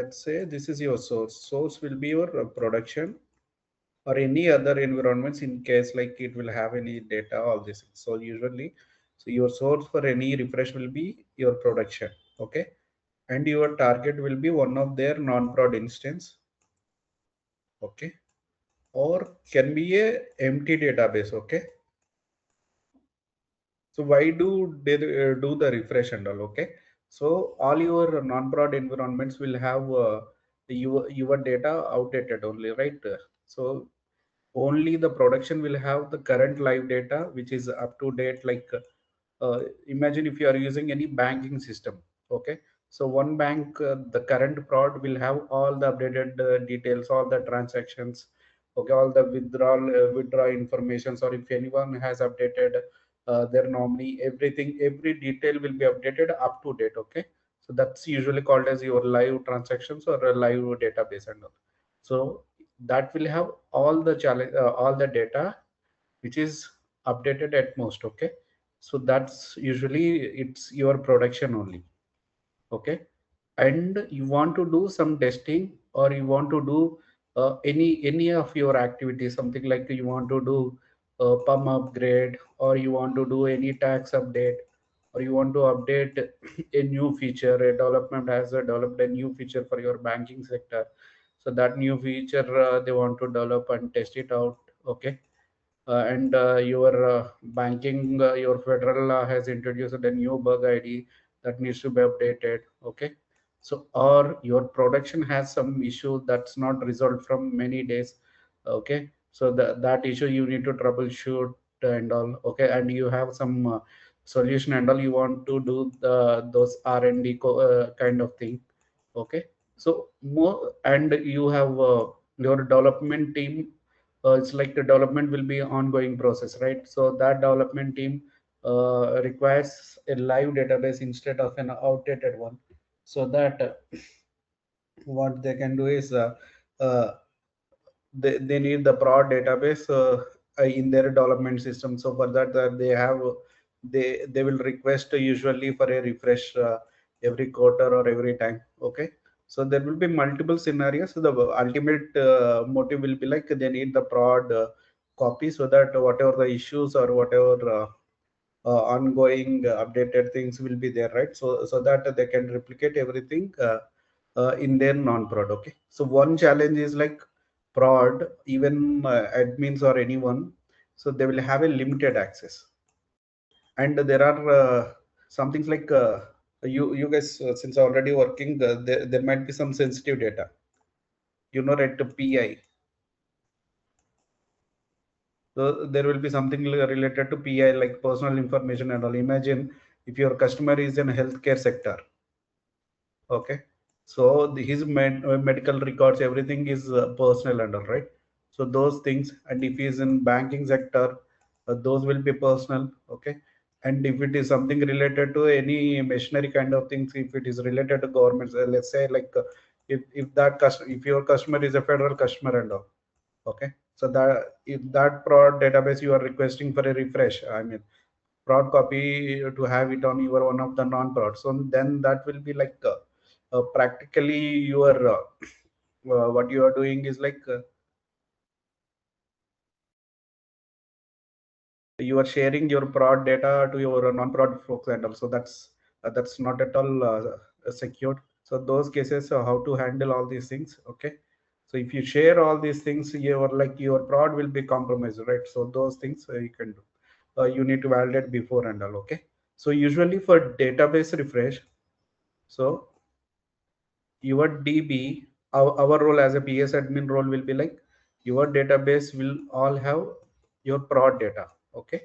let's say this is your source will be your production or any other environments, in case like it will have any data, all this. So usually, so your source for any refresh will be your production, okay, and your target will be one of their non-prod instance, okay, or can be a empty database, okay. So why do they do the refresh and all, okay. So all your non-prod environments will have your data outdated only, right? So only the production will have the current live data which is up to date, like imagine if you are using any banking system, okay. So one bank, the current prod will have all the updated details, all the transactions, okay, all the withdraw informations, or if anyone has updated their nominee, everything, every detail will be updated up to date, okay. So that's usually called as your live transactions or a live database and all. So that will have all the challenge, all the data which is updated at most, okay. So that's usually it's your production only, okay. And you want to do some testing, or you want to do any of your activities, something like you want to do pum upgrade, or you want to do any tax update, or you want to update a new feature, a development has developed a new feature for your banking sector. So that new feature they want to develop and test it out, okay. And your banking, your federal law has introduced a new bug ID that needs to be updated, okay. So or your production has some issue that's not resolved from many days, okay. So that issue you need to troubleshoot and all, okay. And you have some solution and all, you want to do those R&D kind of thing, okay. So more, and you have your development team, it's like the development will be ongoing process, right? So that development team requires a live database instead of an outdated one, so that what they can do is uh, they need the prod database in their development system. So for that they have, they will request usually for a refresh every quarter or every time, okay. So there will be multiple scenarios. So the ultimate motive will be like they need the prod copy, so that whatever the issues or whatever ongoing updated things will be there, right? So that they can replicate everything in their non-prod, okay. So one challenge is like prod, even admins or anyone, so they will have a limited access. And there are some things like you guys since already working, there might be some sensitive data, you know, right, to PI. So there will be something related to PI, like personal information and all. Imagine if your customer is in healthcare sector, okay. So his medical records, everything is personal and all, right. So those things, and if he is in banking sector, those will be personal, okay. And if it is something related to any machinery kind of things, if it is related to government, let's say like if that customer, if your customer is a federal customer and all, okay. So that if that prod database you are requesting for a refresh, I mean prod copy to have it on your one of the non-prod, so then that will be like practically your what you are doing is like you are sharing your prod data to your non-prod folks, and also that's not at all secured. So those cases, how to handle all these things, okay. So if you share all these things, your like your prod will be compromised, right? So those things you can do, you need to validate before and all, okay. So usually for database refresh, so your DB, our role as a PS admin role will be like your database will all have your prod data, okay.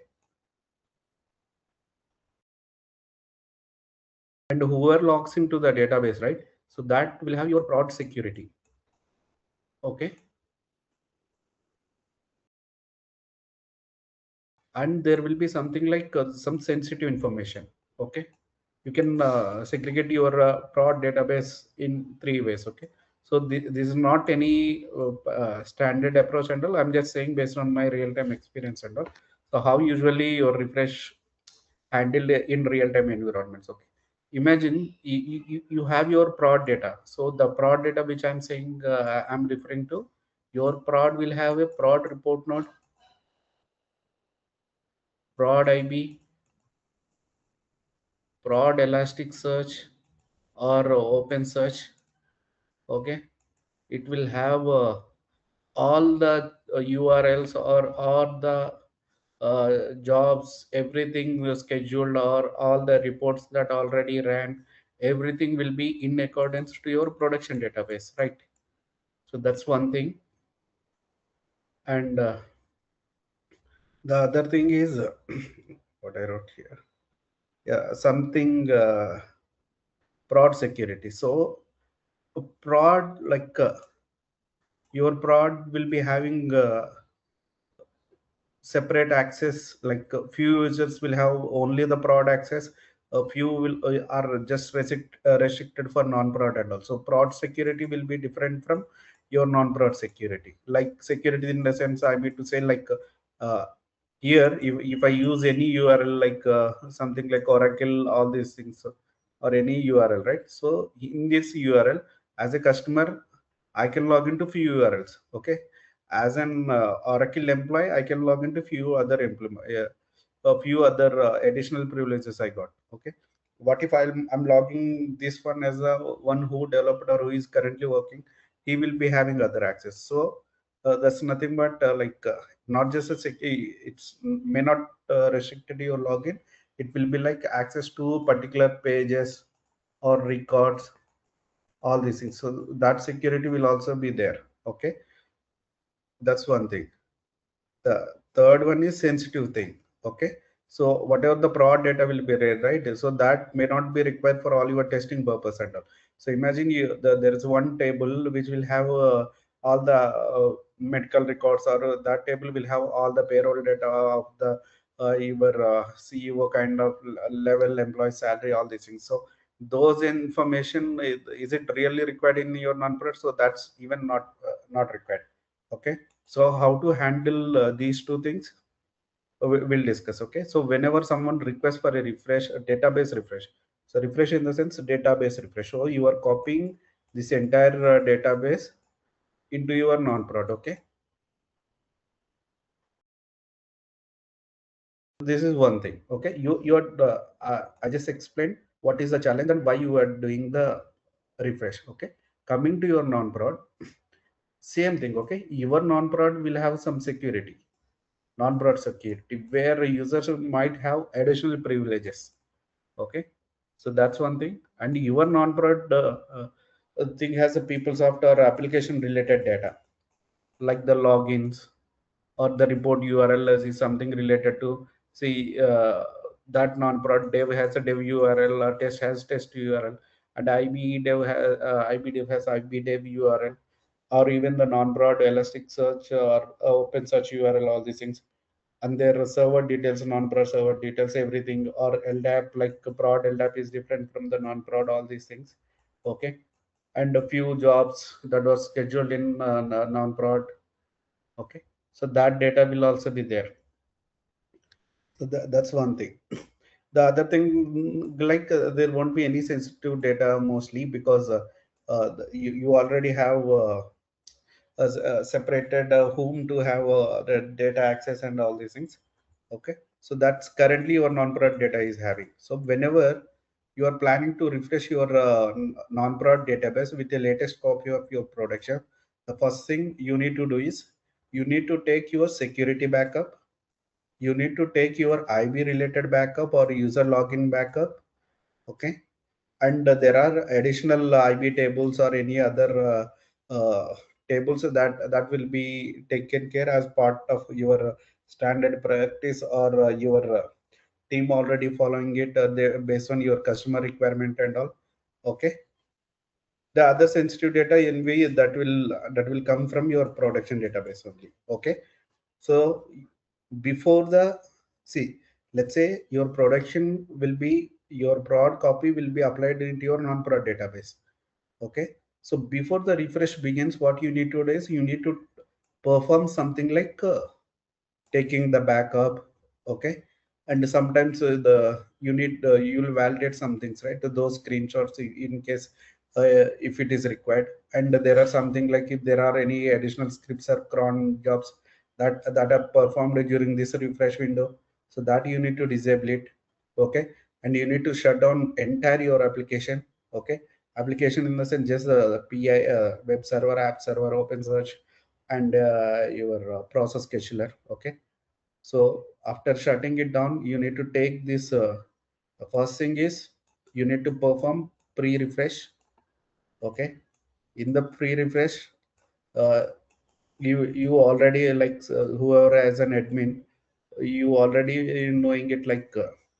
And whoever logs into the database, right, so that will have your prod security, okay. And there will be something like some sensitive information, okay. You can segregate your prod database in three ways, okay. So this is not any standard approach and all, I'm just saying based on my real-time experience and all. So how usually your refresh handled in real-time environments, okay. Imagine you have your prod data. So the prod data which I'm saying, I'm referring to, your prod will have a prod report node, prod IB, prod Elasticsearch or Open Search. Okay, it will have all the URLs or all the jobs, everything was scheduled, or all the reports that already ran, everything will be in accordance to your production database, right? So that's one thing. And the other thing is what I wrote here. Yeah, something prod security. So prod, like your prod will be having separate access. Like a few users will have only the prod access, a few will are just restricted for non-prod, and also prod security will be different from your non-prod security. Like security in the sense, I mean to say, like uh, here if I use any URL, like something like Oracle, all these things, or any URL, right? So in this URL, as a customer, I can log into few URLs. Okay, as an Oracle employee, I can log into few other a few other additional privileges I got. Okay, what if I'm logging this one as a one who developed or who is currently working? He will be having other access. So that's nothing but not just a it's may not restricted your login. It will be like access to particular pages or records, all these things. So that security will also be there. Okay, that's one thing. The third one is sensitive thing. Okay, so whatever the prod data will be there, right? So that may not be required for all your testing purpose and all. So imagine there is one table which will have all the medical records, or that table will have all the payroll data of the your CEO kind of level, employee salary, all these things. So those information, is it really required in your non-prod? So that's even not required. Okay, so how to handle these two things, we'll discuss. Okay, so whenever someone requests for a refresh, a database refresh, so refresh in the sense database refresh, so you are copying this entire database into your non-prod. Okay, this is one thing. Okay, you're I just explained what is the challenge and why you are doing the refresh. Okay, coming to your non-prod, same thing. Okay, your non-prod will have some security, non-broad security, where users might have additional privileges. Okay, so that's one thing. And your non-broad thing has a PeopleSoft or application related data, like the logins or the report URL is something related to, see, that non-prod dev has a dev URL, or test has test URL, and IB dev has IB dev URL, or even the non-broad Elasticsearch or Open Search URL, all these things, and their server details, non-prod server details, everything, or LDAP, like prod LDAP is different from the non-prod, all these things. Okay, and a few jobs that was scheduled in non-prod. Okay, so that data will also be there. So that's one thing. The other thing, like there won't be any sensitive data mostly, because you already have separated whom to have the data access and all these things. Okay, so that's currently your non-prod data is having. So whenever you are planning to refresh your non-prod database with the latest copy of your production, the first thing you need to do is you need to take your security backup, you need to take your IB related backup or user login backup. Okay, and there are additional IB tables or any other tables that will be taken care as part of your standard practice, or your team already following it based on your customer requirement and all. Okay, the other sensitive data NV that will come from your production database only. Okay, so before the, see, let's say your production will be, your broad copy will be applied into your non-prod database. Okay, so before the refresh begins, what you need to do is you need to perform something like taking the backup. Okay, and sometimes the you need you'll validate some things, right? Those screenshots in case if it is required. And there are something like if there are any additional scripts or cron jobs that are performed during this refresh window, so that you need to disable it. Okay, and you need to shut down entire your application. Okay, application in the sense just the pi web server, app server, open search, and your process scheduler. Okay, so after shutting it down, you need to take this. The first thing is you need to perform pre-refresh. Okay, in the pre-refresh, uh, you already like whoever as an admin, you already knowing it like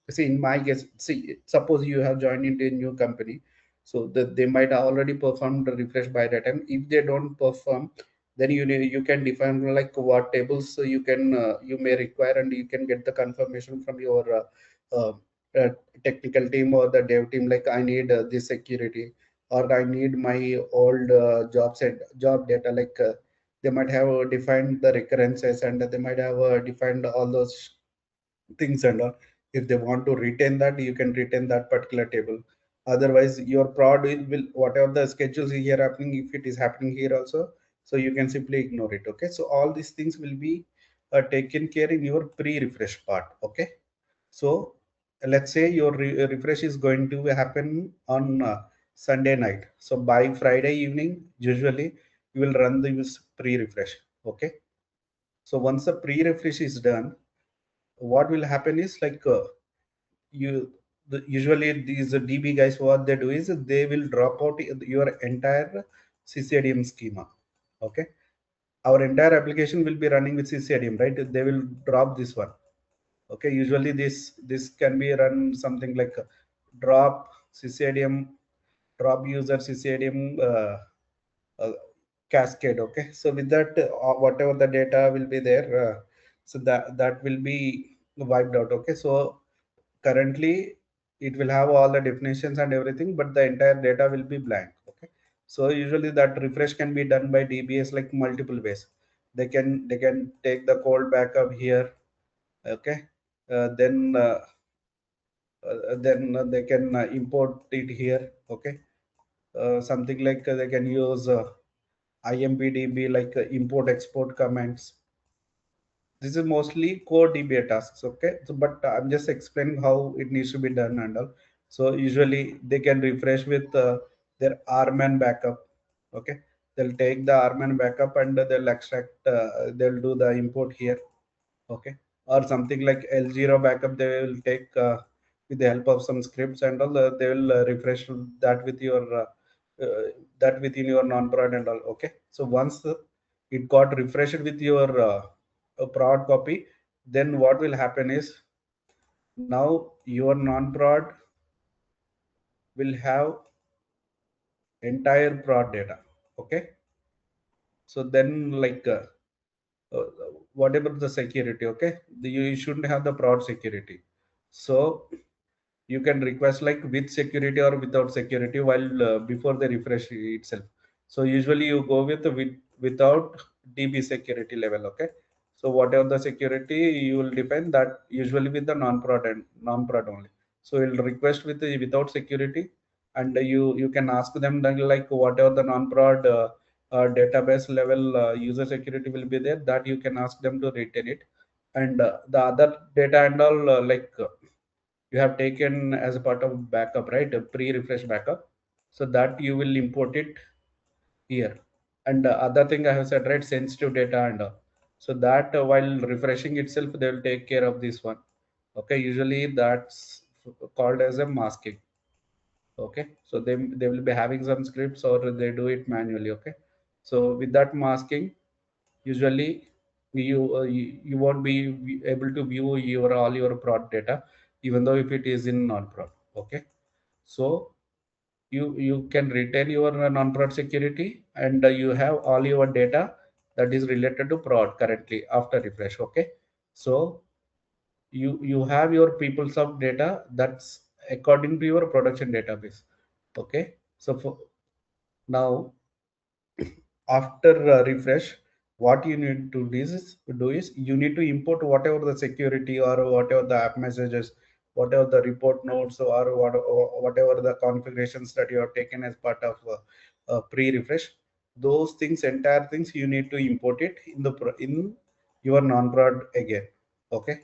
see in my case, see suppose you have joined into a new company, so that they might have already performed the refresh by that time. If they don't perform, then you can define like what tables you can you may require, and you can get the confirmation from your uh, uh, technical team or the dev team, like I need this security, or I need my old job data, like they might have defined the recurrences, and they might have defined all those things and all. If they want to retain that, you can retain that particular table. Otherwise your prod will whatever the schedules here happening, if it is happening here also, so you can simply ignore it. Okay, so all these things will be taken care in your pre-refresh part. Okay, so let's say your refresh is going to happen on Sunday night, so by Friday evening usually you will run the pre-refresh. Okay, so once the pre-refresh is done, what will happen is like usually these DB guys, what they do is they will drop out your entire CCIDM schema. Okay, our entire application will be running with CCIDM, right? They will drop this one. Okay, usually this can be run something like drop CCIDM, drop user CCIDM uh, cascade. Okay, so with that whatever the data will be there, so that will be wiped out. Okay, so currently it will have all the definitions and everything, but the entire data will be blank. Okay, so usually that refresh can be done by DBS like multiple ways. They can take the cold backup here. Okay, then they can import it here. Okay, something like they can use IMPDB like import export commands. This is mostly core DBA tasks. Okay, so but I'm just explaining how it needs to be done and all. So usually they can refresh with their rman backup. Okay, they'll take the rman backup and they'll extract they'll do the import here. Okay, or something like L0 backup they will take with the help of some scripts and all. They will refresh that with your uh, that within your non-prod and all. Okay, so once it got refreshed with your prod copy, then what will happen is now your non-prod will have entire prod data. Okay, so then like uh, whatever the security. Okay, you shouldn't have the prod security. So you can request like with security or without security while before the refresh itself. So usually you go with without DB security level. Okay, so whatever the security you will define that usually with the non-prod and non-prod only. So you'll request with the without security, and you can ask them then like whatever the non-prod database level user security will be there, that you can ask them to retain it. And the other data and all you have taken as a part of backup, right? A pre-refresh backup, so that you will import it here. And other thing I have said, right, sensitive data and so that while refreshing itself they will take care of this one. Okay, usually that's called as a masking. Okay, so they will be having some scripts or they do it manually. Okay, so with that masking, usually you won't be able to view your all your prod data, even though if it is in non-prod. Okay, so you can retain your non-prod security, and you have all your data that is related to prod currently after refresh. Okay, so you have your PeopleSoft data that's according to your production database. Okay, so for now after refresh, what you need to do is you need to import whatever the security or whatever the app messages, whatever the report notes or whatever the configurations that you have taken as part of pre-refresh. Those things, entire things, you need to import it in in your non-prod again. Okay.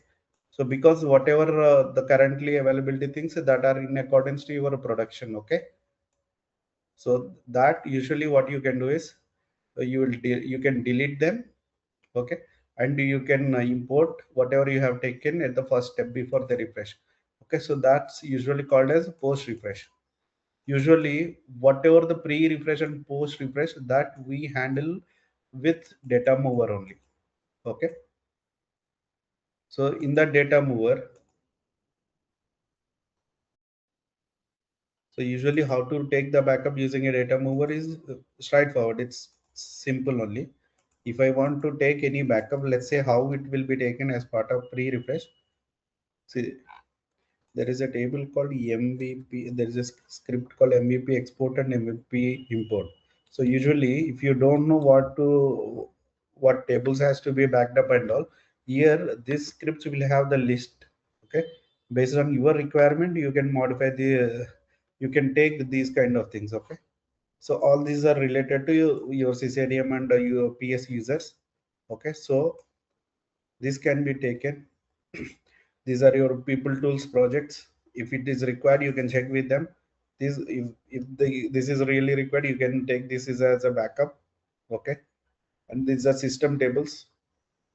So because whatever the currently availability things that are in accordance to your production. Okay. So that usually what you can do is you can delete them. Okay. And you can import whatever you have taken at the first step before the refresh. Okay. So that's usually called as post refresh. Usually whatever the pre refresh and post refresh, that we handle with data mover only. Okay. So in the data mover, so usually how to take the backup using a data mover is straightforward. It's simple only. If I want to take any backup, let's say how it will be taken as part of pre refresh. See, there is a table called MVP. There is a script called MVP export and MVP import. So usually, if you don't know what tables has to be backed up and all, here this scripts will have the list. Okay, based on your requirement, you can modify you can take these kind of things. Okay, so all these are related to your CCDM and your PS users. Okay, so this can be taken. These are your people tools projects. If it is required, you can check with them. This is really required, you can take this as a backup. Okay. And these are system tables,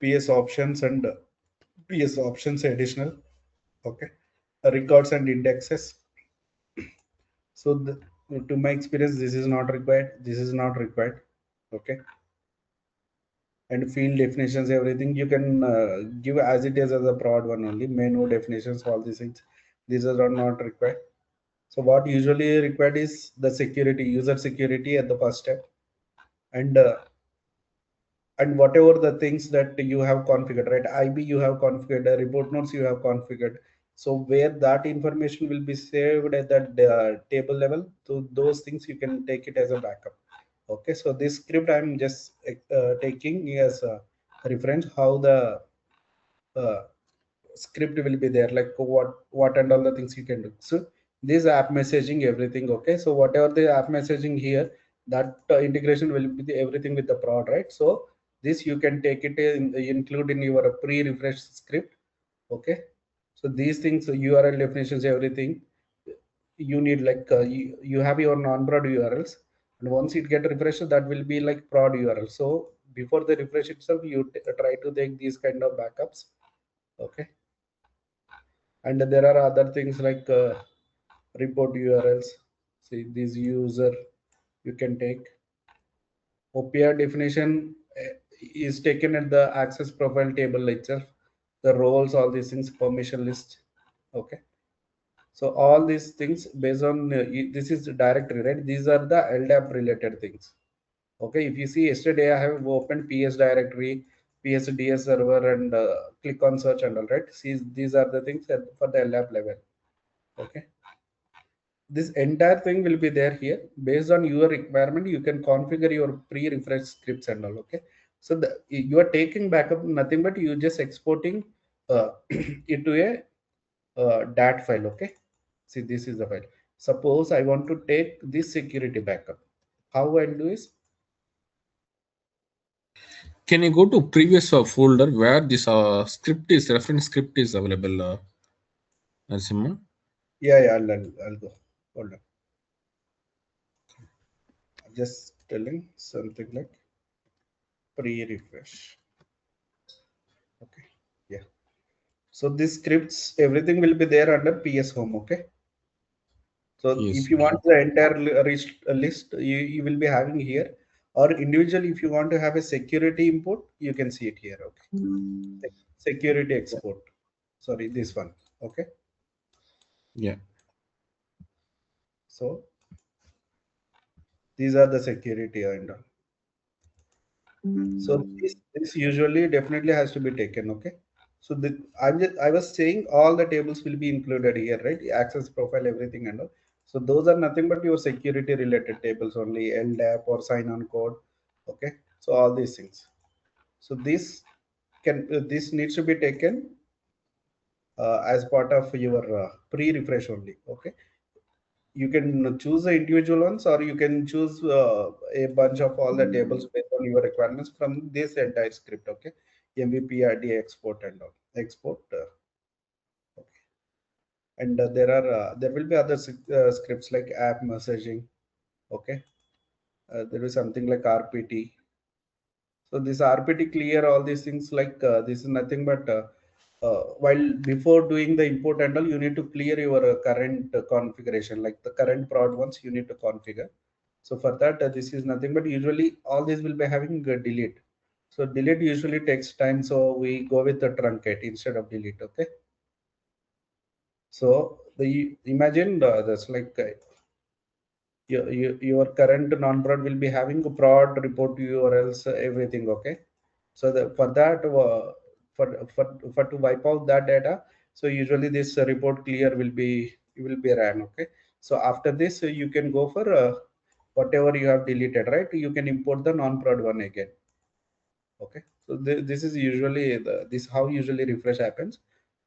PS options and PS options additional. Okay. Records and indexes. So to my experience, this is not required. This is not required. Okay. And field definitions, everything you can give as it is as a prod one only. Menu definitions, all these things, these are not required. So what usually required is the security, user security at the first step, and whatever the things that you have configured, right? IB you have configured, report notes you have configured. So where that information will be saved at that table level, so those things you can take it as a backup. Okay, so this script I'm just taking as a reference how the uh, script will be there, like what and all the things you can do. So this app messaging everything. Okay, so whatever the app messaging here, that integration will be everything with the prod, right? So this you can take it include in your pre-refresh script. Okay, so these things, URL definitions, everything you need, like you have your non-prod URLs, and once it get refreshed, that will be like prod URL. So before the refresh itself, you try to take these kind of backups. Okay. And there are other things like report URLs. See, this user you can take. OPR definition is taken at the access profile table itself. The roles, all these things, permission list. Okay. So all these things based on this is directory, right? These are the LDAP related things. Okay. If you see yesterday, I have opened PS directory, PSDS server, and click on search and all, right? See, these are the things for the LDAP level. Okay. This entire thing will be there here. Based on your requirement, you can configure your pre-refresh scripts and all. Okay, so you are taking backup nothing but you just exporting into a dat file. Okay, see, this is the file. Suppose I want to take this security backup. How I'll do is, Can you go to previous folder where this script is reference script is available, Narasimha? yeah, I'll go. Hold on, just telling something like pre-refresh. Okay, yeah. So these scripts, everything will be there under PS Home. Okay. So Yes. if you want the entire list, you will be having here, or individually, if you want to have a security import, you can see it here. Okay. Security export. Sorry, this one. Okay. Yeah. So these are the security and all. So this usually definitely has to be taken. Okay. So I was saying all the tables will be included here, right? Access profile, everything and all. So those are nothing but your security related tables only, LDAP or sign on code. Okay. So all these things. So this this needs to be taken as part of your pre-refresh only. Okay, you can choose the individual ones, or you can choose a bunch of all the tables based on your requirements from this entire script. Okay, MVP, RD, export and all. Export. Okay. And there will be other scripts like app messaging. Okay, there is something like RPT. So this RPT clear all these things, like this is nothing but while before doing the import and all, you need to clear your current configuration, like the current prod ones you need to configure. So for that, this is nothing but usually all these will be having delete. So delete usually takes time, so we go with the truncate instead of delete. Okay. So the imagine that's like your current non-prod will be having a prod report URLs, everything. Okay, so for that for to wipe out that data, so usually this report clear will be ran. Okay, so after this you can go for whatever you have deleted, right? You can import the non-prod one again. Okay, so this is usually this how usually refresh happens.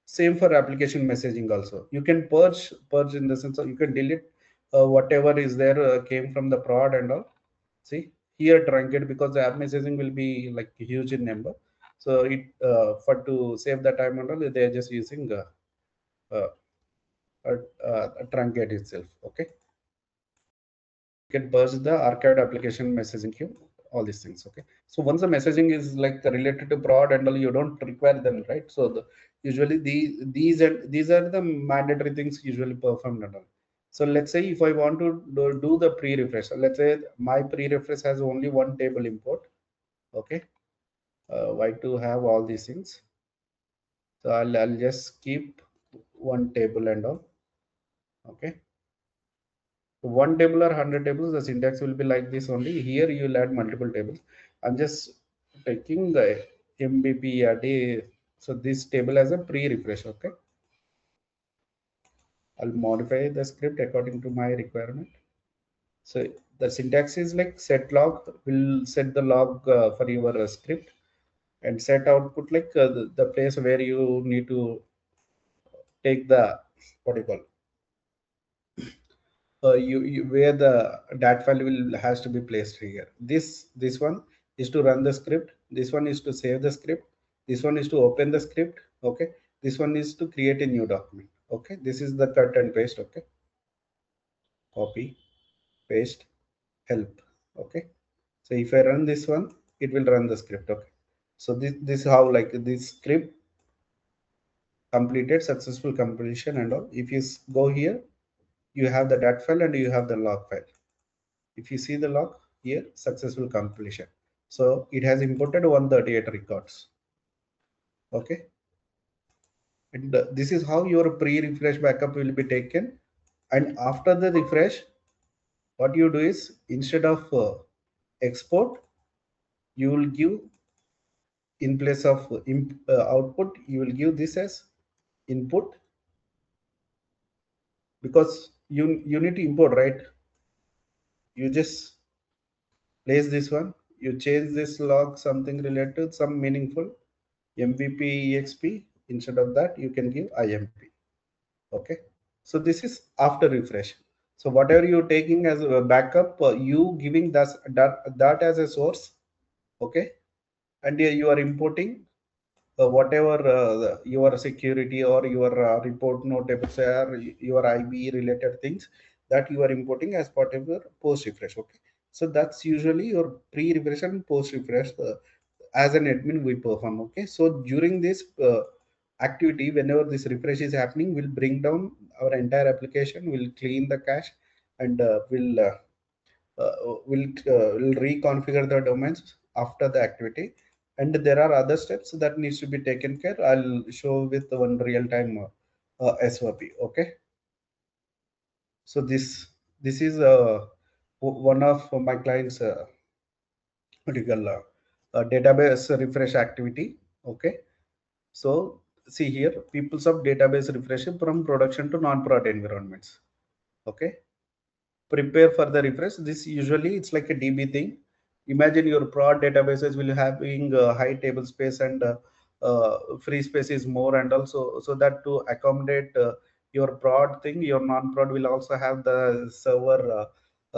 Same for application messaging also. You can purge in the sense of you can delete whatever is there came from the prod and all. See here truncate, because the app messaging will be like huge in number. So it for to save the time and all, they are just using uh, truncate itself. Okay, you can purge the archived application messaging queue, all these things. Okay, so once the messaging is like related to prod and all, you don't require them, right? So usually these are the mandatory things usually performed and all. So let's say if I want to do the pre-refresh, let's say my pre-refresh has only one table import. Okay, why to have all these things? So I'll just keep one table and all. Okay, one table or 100 tables, the syntax will be like this only. Here you will add multiple tables. I'm just taking the MBP. So this table as a pre-refresh. Okay, I'll modify the script according to my requirement. So the syntax is like set log, will set the log for your script, and set output like the place where you need to take the what do you call you where the dat file will has to be placed here. This one is to run the script. This one is to save the script. This one is to open the script. Okay. This one is to create a new document. Okay. This is the cut and paste. Okay. Copy, paste, help. Okay. So if I run this one, it will run the script. Okay. So this is how like this script completed, successful completion and all. If you go here, you have the dat file and you have the log file. If you see the log here, successful completion. So it has imported 138 records. Okay. And this is how your pre-refresh backup will be taken. And after the refresh, what you do is instead of export, you will give in place of output, you will give this as input, because you need to import, right? You just place this one, you change this log something related, some meaningful MVP exp. Instead of that, you can give IMP. Okay, so this is after refresh. So whatever you're taking as a backup, you giving that as a source. Okay, and you are importing whatever your security or your report notables or your IB related things that you are importing as part of your post refresh. Okay, so that's usually your pre refresh and post refresh. As an admin we perform. Okay, so during this activity, whenever this refresh is happening, we'll bring down our entire application, we'll clean the cache, and we'll reconfigure the domains after the activity. And there are other steps that needs to be taken care. I'll show with one real-time SOP. Okay, so this is one of my clients particular database refresh activity. Okay, so see here, PeopleSoft database refresh from production to non-prod environments. Okay, prepare for the refresh. This usually it's like a DB thing. imagine your prod databases will having high table space and free space is more, and also so that to accommodate your prod thing, your non-prod will also have the server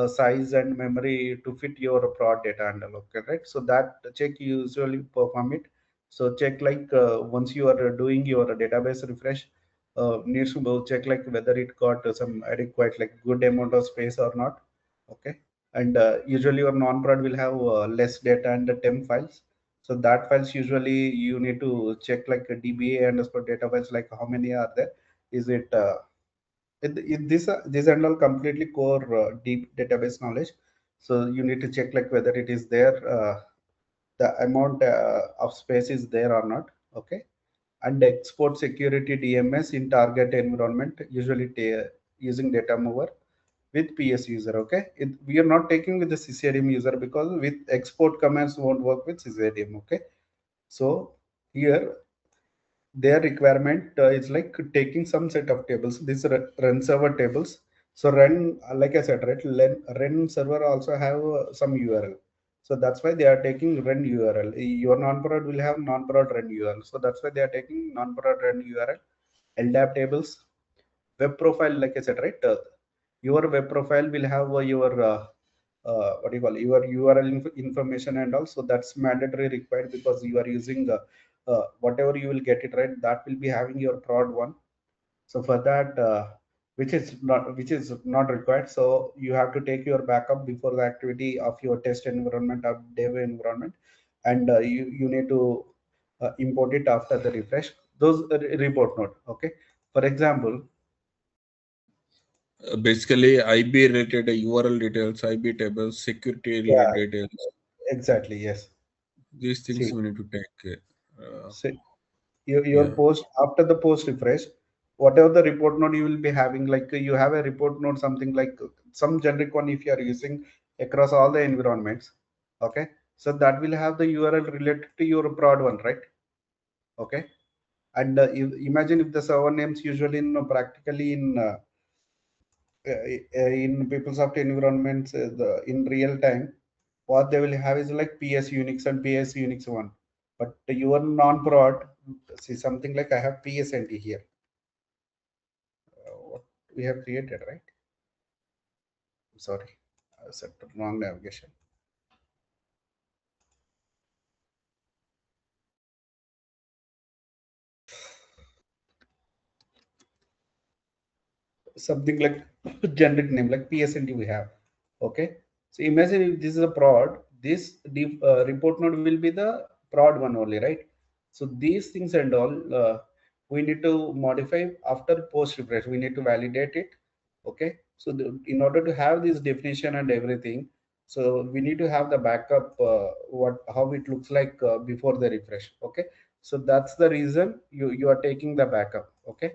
size and memory to fit your prod data and all, okay, right? So that check you usually perform it. So check like once you are doing your database refresh, needs to check like whether it got some adequate like good amount of space or not, okay. And usually your non-prod will have less data and the temp files. So that files usually you need to check like a dba underscore data files, like how many are there. Is it this and all completely core deep database knowledge. So you need to check like whether it is there, the amount of space is there or not, okay. And export security DMS in target environment, usually using data mover with PS user, okay. We are not taking with the CCADM user because with export commands won't work with CCADM, okay. So here their requirement is like taking some set of tables. These run server tables. So run, like I said, right, run server also have some URL. So that's why they are taking run URL. Your non-prod will have non-prod run URL. So that's why they are taking non-prod run URL. LDAP tables, web profile, like I said, right? Your web profile will have your what do you call, your URL information and also that's mandatory required because you are using whatever you will get it, right, that will be having your prod one. So for that which is not required, so you have to take your backup before the activity of your test environment or dev environment, and you need to import it after the refresh those report node, okay. For example, Basically, IB related URL details, IB tables, security related yeah, details. exactly, yes. These things See, we need to take care. so your Yeah. post after the post refresh, whatever the report node you will be having, like you have a report node something like some generic one if you are using across all the environments, okay. So that will have the URL related to your prod one, right, okay. And imagine if the server names usually in practically in PeopleSoft environments, in real time, what they will have is like PS Unix and PS Unix one. But your non-prod, see something like I have PSNT here. What we have created, right? Sorry, I set the wrong navigation. Something like generic name like PSNT we have. Okay. So imagine if this is a prod, this report node will be the prod one only, right? So these things and all we need to modify after post refresh. We need to validate it. Okay. So in order to have this definition and everything, so we need to have the backup what how it looks like before the refresh. Okay. So that's the reason you are taking the backup. Okay,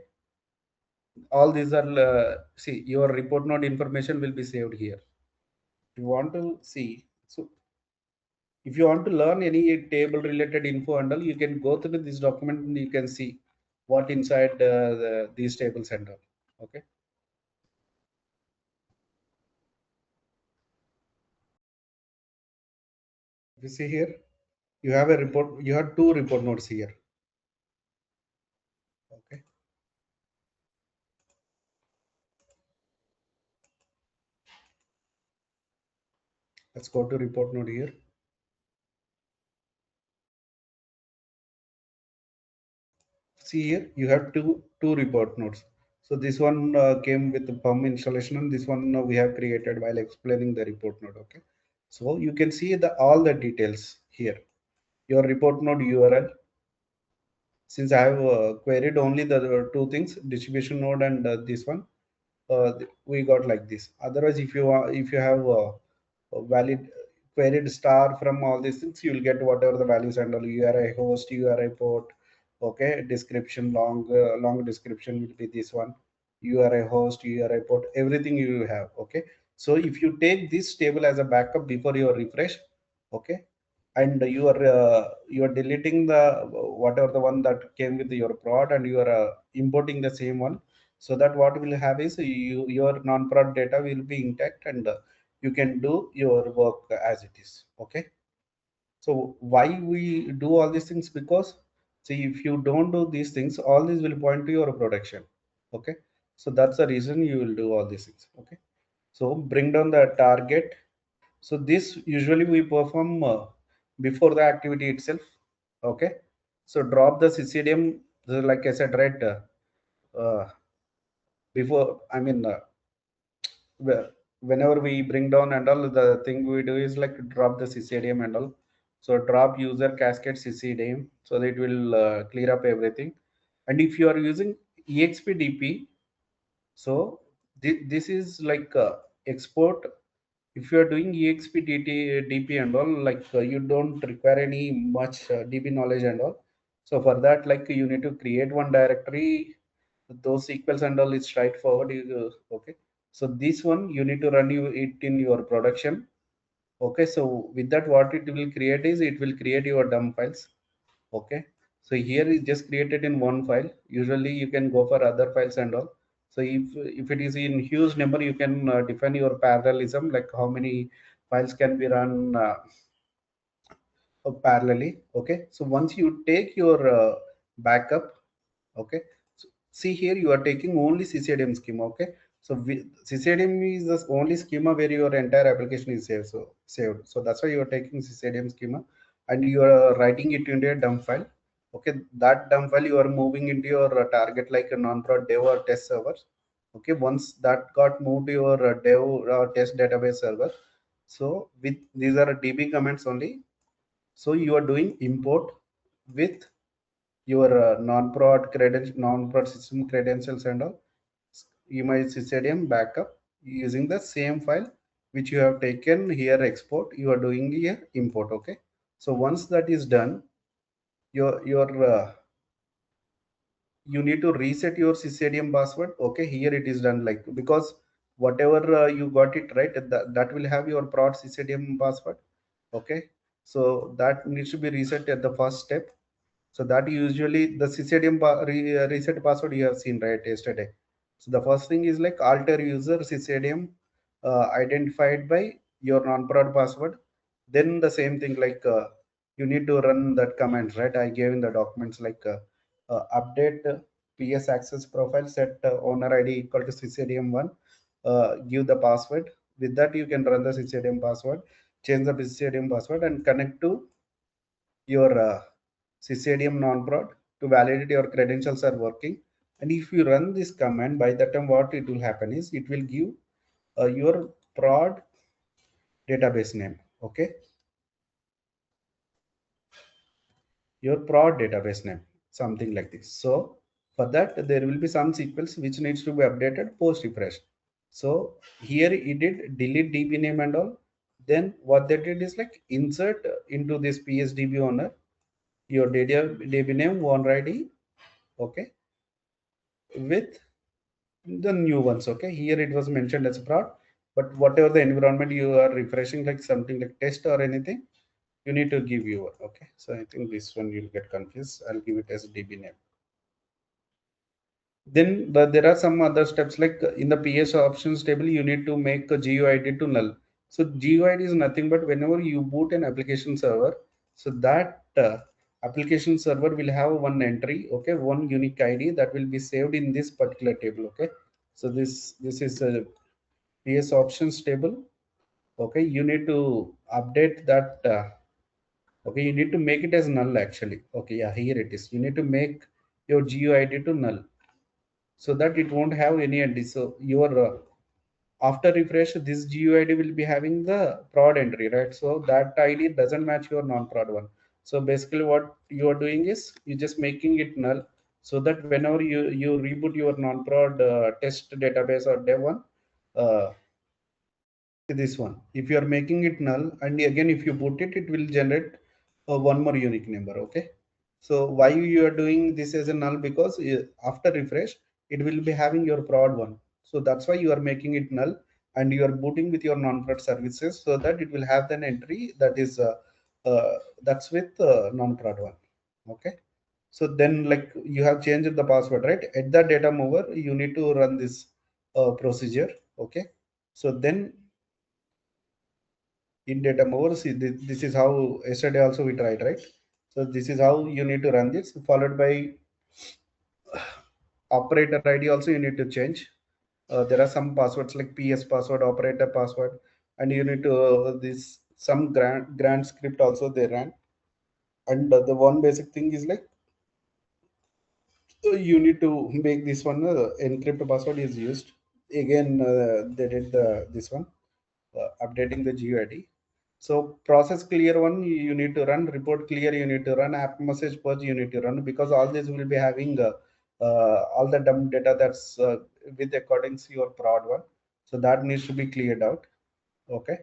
all these are see your report node information will be saved here. If you want to see, so if you want to learn any table related info and all, you can go through this document and you can see what inside these tables and all, okay. If you see here, you have a report, you have two report nodes here, okay. Let's go to report node here. See here, you have two report nodes. So this one came with the PUM installation, and this one we have created while explaining the report node, okay. So you can see the all the details here. Your report node URL, since I have queried only the two things, distribution node and this one, we got like this. Otherwise, if you have a valid queried star from all these things, you will get whatever the values and all. URI host, URI port, okay. Description, long description will be this one. URI host, URI port, everything you have, okay. So if you take this table as a backup before your refresh, okay, and you are deleting the whatever the one that came with your prod, and you are importing the same one, so that what will have is your non-prod data will be intact, and you can do your work as it is. Okay, so why we do all these things? Because see, if you don't do these things, all these will point to your production. Okay, so that's the reason you will do all these things. Okay, so bring down the target. So this usually we perform before the activity itself. Okay, so drop the CCDM, like I said, right, before, I mean, whenever we bring down and all, the thing we do is like drop the CCDM and all. So drop user cascade CCDM, so that it will clear up everything. And if you are using EXPDP, so this is like export. If you are doing DP and all, like you don't require any much DB knowledge and all. So for that, like you need to create one directory. Those sequels and all is straightforward. Okay. So this one you need to run it in your production. Okay. So with that, what it will create is it will create your dump files. Okay, so here is just created in one file. Usually you can go for other files and all. So if it is in huge number, you can define your parallelism, like how many files can be run parallelly. Okay, so once you take your backup, okay, so see here you are taking only CCDM schema. Okay, so CCDM is the only schema where your entire application is saved. So that's why you are taking CCDM schema and you are writing it into a dump file. Okay, that dump file you are moving into your target, like a non-prod dev or test server. Okay, once that got moved to your dev or test database server, so with these are DB comments only. So you are doing import with your non-prod system credentials and all. You might system backup using the same file which you have taken here export. You are doing here import. Okay. So once that is done, your you need to reset your CCDM password. Okay, here it is done, like, because whatever you got it right, that will have your prod CCDM password. Okay, so that needs to be reset at the first step. So that usually the CCDM reset password you have seen right yesterday. So the first thing is like alter user CCDM identified by your non-prod password. Then the same thing, like you need to run that command, right? I gave in the documents, like update PS access profile, set owner ID equal to CCDM1, give the password. With that you can run the CCDM password, change the CCDM password and connect to your CCDM non-prod to validate your credentials are working. And if you run this command, by the time what it will happen is it will give your prod database name. Okay, your prod database name, something like this. So for that there will be some sequels which needs to be updated post refresh. So here it did delete DB name and all. Then what they did is like insert into this PSDB owner your DB name, owner ID. Okay, with the new ones. Okay, here it was mentioned as prod, but whatever the environment you are refreshing, like something like test or anything, you need to give your. Okay, so I think this one you'll get confused. I'll give it as DB name. Then there are some other steps, like in the PS options table you need to make a GUID to null. So GUID is nothing but whenever you boot an application server, so that application server will have one entry, okay, one unique ID that will be saved in this particular table. Okay, so this is a PS options table. Okay, you need to update that. Okay, you need to make it as null actually. Okay, yeah, here it is. You need to make your GUID to null so that it won't have any entry. So your after refresh, this GUID will be having the prod entry, right? So that ID doesn't match your non-prod one. So basically what you are doing is you just making it null, so that whenever you reboot your non-prod test database or dev one, uh, this one, if you are making it null and again if you put it, it will generate one more unique number. Okay, so why you are doing this as a null? Because after refresh it will be having your prod one. So that's why you are making it null and you are booting with your non-prod services, so that it will have an entry that is that's with non-prod one. Okay, so then like you have changed the password, right? At the data mover you need to run this procedure. Okay, so then in data mover. See, this is how yesterday also we tried, right? So this is how you need to run this, followed by operator ID also you need to change. There are some passwords like PS password, operator password, and you need to this some grant script also they ran. And the one basic thing is like you need to make this one encrypt password is used. Again, they did this one updating the GUID. So process clear one you need to run, report clear you need to run, app message purge you need to run, because all this will be having all the dump data that's with according to your prod one. So that needs to be cleared out. Okay.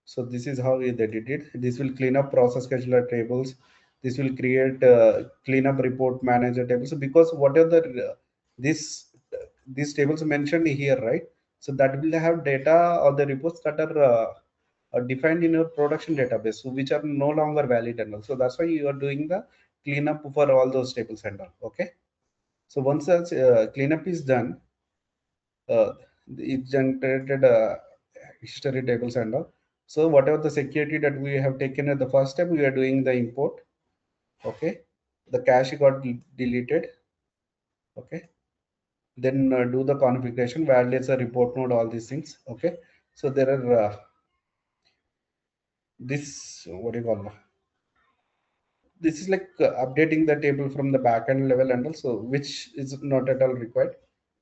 So this is how they did it. This will clean up process scheduler tables. This will create clean up report manager tables. So because whatever this these tables mentioned here, right? So that will have data or the reports that are defined in your production database, so which are no longer valid and all. So that's why you are doing the cleanup for all those tables and all. Okay. So once that cleanup is done, uh, it generated history tables and all. So whatever the security that we have taken at the first step, we are doing the import. Okay, the cache got deleted. Okay, then do the configuration, validates the report node, all these things. Okay, so there are this what do you call this is like updating the table from the backend level and also which is not at all required.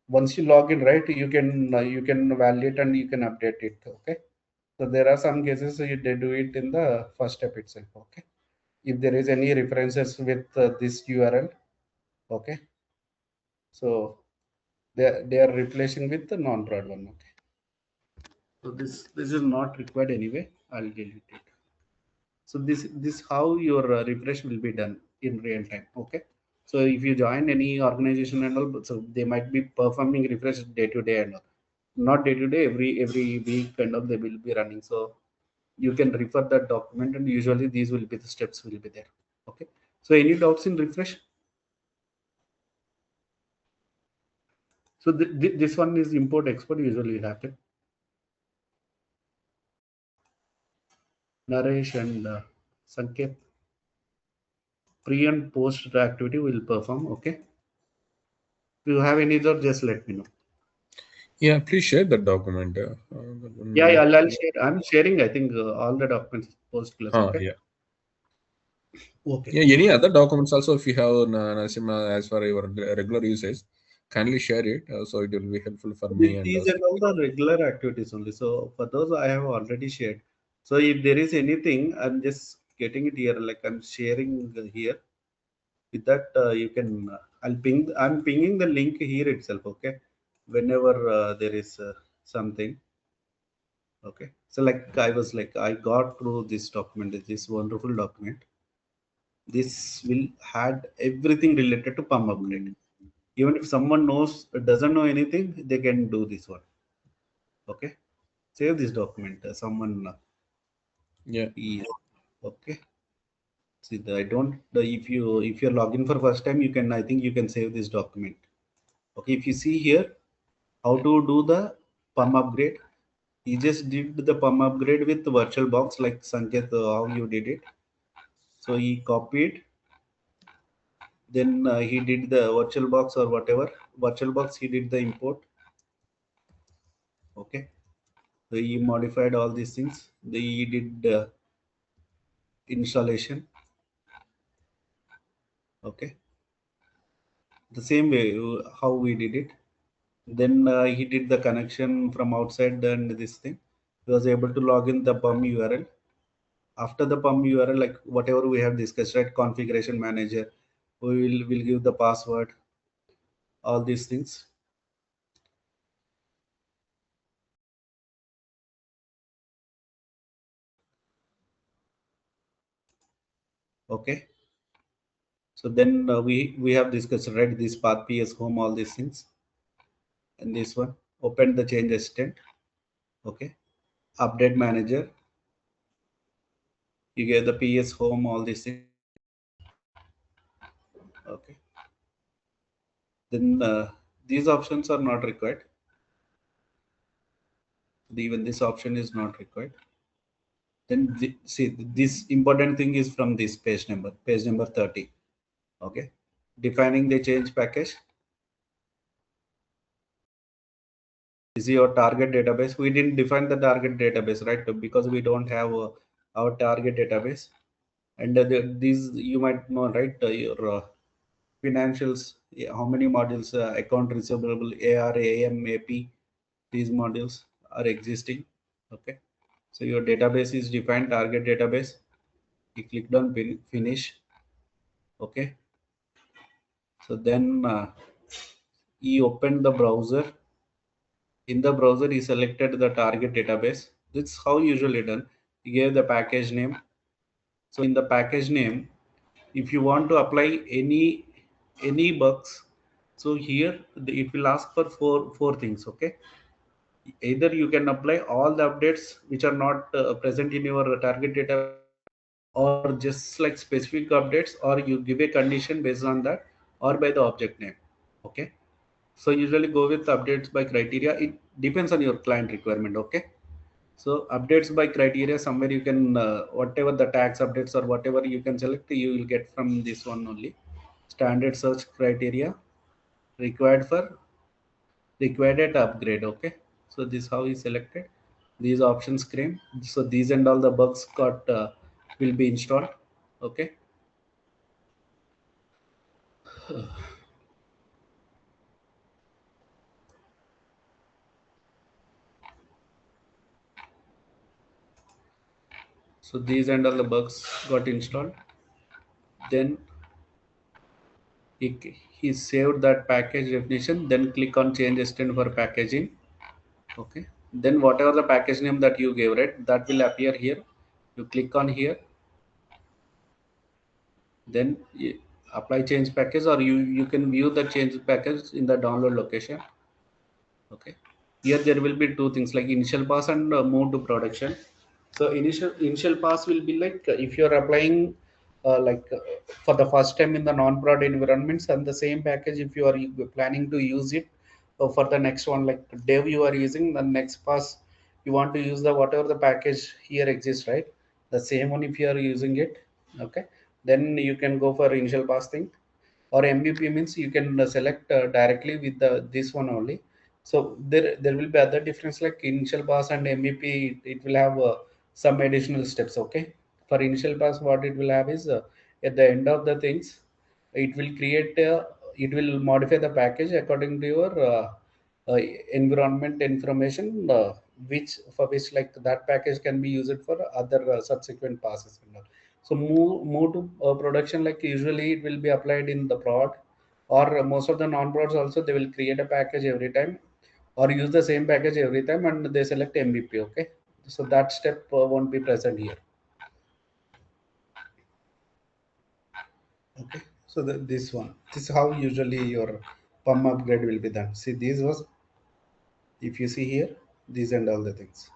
Once you log in, right, you can validate and you can update it. Okay. So there are some cases they do it in the first step itself. Okay. If there is any references with this URL, okay. So they are replacing with the non-prod one. Okay. So this is not required anyway. I'll delete it. So this how your refresh will be done in real time. Okay. So if you join any organization and all, so they might be performing refresh day to day and all. Not day to day, every week kind of they will be running. So you can refer that document, and usually these will be the steps will be there. Okay. So any doubts in refresh? So this one is import export usually happen. Naresh and Sanket, pre and post activity will perform. Okay. If you have any doubt, just let me know. Yeah, please share the document. Yeah, I'll share. I'm sharing. I think all the documents post plus. Okay. Yeah. Okay. Yeah, any other documents also, if you have Nasimha, as for your regular usage, kindly share it. So it will be helpful for me and These are also. all the regular activities only. So for those I have already shared. So if there is anything, I'm just getting it here. Like I'm sharing here. With that, you can. I'll ping. I'm pinging the link here itself. Okay. Whenever there is something. Okay. So like I was like I got through this document. This wonderful document. This will had everything related to PAM upgrade. Even if someone doesn't know anything, they can do this one. Okay. Save this document. Someone Yeah. is okay. See, I don't. If you're logging for first time, you can. I think you can save this document. Okay. If you see here, how to do the PAM upgrade. He just did the PAM upgrade with the virtual box like Sanket, how you did it. So he copied, then he did the virtual box or whatever. Virtual box, he did the import. Okay. So he modified all these things. He did installation. Okay. The same way how we did it. Then he did the connection from outside and this thing. He was able to log in the PUM URL. After the PUM URL, like whatever we have discussed, right? Configuration manager, we will give the password, all these things. Okay. So then we have discussed, right? This path PS home, all these things, and this one open the change assistant. Okay. Update manager. You get the PS home, all these things. Okay. Then these options are not required. Even this option is not required. Then see, this important thing is from this page number 30. Okay, defining the change package. This is your target database. We didn't define the target database, right? Because we don't have our target database. And these you might know, right? Your financials, yeah, how many modules, account receivable, AR, AM, AP, these modules are existing. Okay, so your database is defined, target database. You clicked on finish. Okay, so then you open the browser. In the browser, you selected the target database. This is how usually done. You gave the package name. So in the package name, if you want to apply any bugs, so here it will ask for four things. Okay, either you can apply all the updates which are not present in your target database, or just like specific updates, or you give a condition based on that, or by the object name. Okay, so usually go with updates by criteria. It depends on your client requirement. Okay, so updates by criteria, somewhere you can whatever the tax updates or whatever you can select, you will get from this one only. Standard search criteria, required for required data upgrade. Okay, so this how is selected. These options came, so these and all the bugs got will be installed. Okay, so these and all the bugs got installed. Then he saved that package definition, then click on change extent for packaging. Okay, then whatever the package name that you gave, right, that will appear here. You click on here, then apply change package, or you can view the change package in the download location. Okay, here there will be two things like initial pass and move to production. So initial pass will be like if you're applying for the first time in the non-prod environments, and the same package if you are planning to use it for the next one, like dev you are using, the next pass you want to use the whatever the package here exists, right, the same one if you are using it. Okay, then you can go for initial pass thing. Or MVP means you can select directly with this one only. So there will be other difference like initial pass and MVP. It will have some additional steps. Okay, for initial pass, what it will have is at the end of the things, it will create it will modify the package according to your uh, environment information, which for which like that package can be used for other subsequent passes and all. So move to production, like usually it will be applied in the prod, or most of the non-prods also they will create a package every time, or use the same package every time, and they select MVP. Okay, so that step won't be present here. Okay, so this is how usually your pum upgrade will be done. See, this was, if you see here, these and all the things.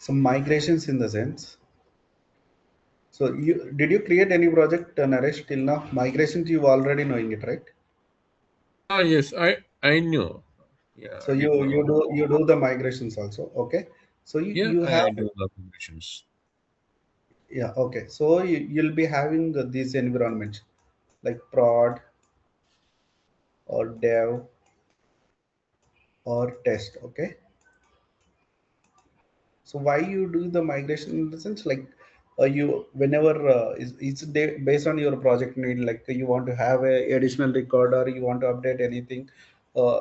some migrations in the sense. So did you create any project, Naresh, till now? Migrations you already knowing it, right? Ah, yes, I know. Yeah, So I know. you do the migrations also, okay? So Yeah, you have, I do the migrations. yeah, okay. So you'll be having these environments like prod or dev or test, okay? So why you do the migration in the sense like you whenever based on your project need, like you want to have a additional record or you want to update anything, uh,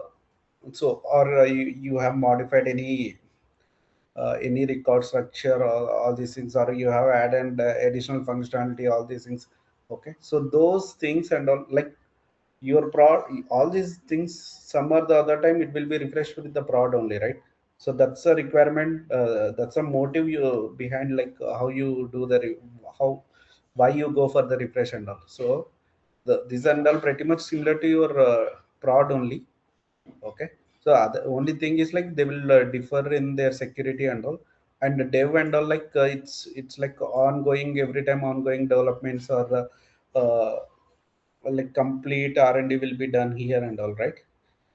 so or you have modified any record structure or all these things, or you have added additional functionality, all these things, okay? So those things and all, like your prod, all these things, some or the other time it will be refreshed with the prod only, right? So that's a requirement, that's a motive you behind, like how you do how, why you go for the refresh and all. So these and all pretty much similar to your prod only, okay? So the only thing is like they will differ in their security and all. And the dev and all, like it's like ongoing, every time ongoing developments, or like complete R&D will be done here and all, right?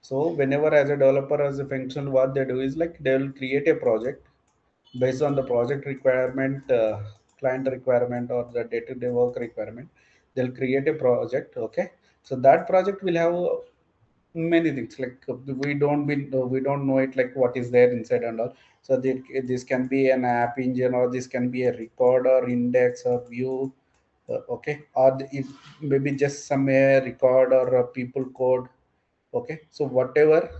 So whenever as a developer, as a function, what they do is like they will create a project based on the project requirement, client requirement, or the day-to-day work requirement. They'll create a project, okay? So that project will have many things, like we don't know it, like what is there inside and all. So this can be an app engine, or this can be a record or index or view, okay? Or if maybe just some record or a people code, okay? So whatever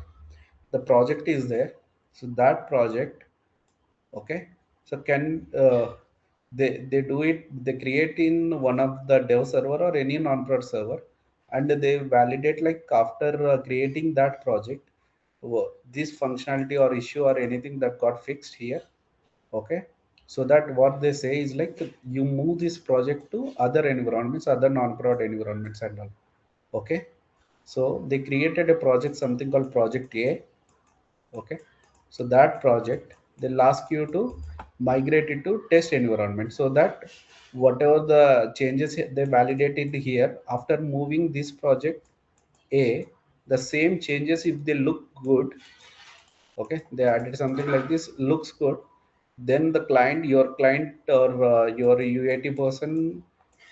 the project is there, so that project, okay? So can they do it, they create in one of the dev server or any non-prod server, and they validate, like after creating that project, this functionality or issue or anything that got fixed here, okay? So that what they say is like you move this project to other environments, other non-prod environments and all, okay? So they created a project, something called project A, okay? So that project, they'll ask you to migrate it to test environment, so that whatever the changes they validated here, after moving this project A, the same changes, if they look good, okay, they added something like this, looks good, then the client, your client, or your UAT person,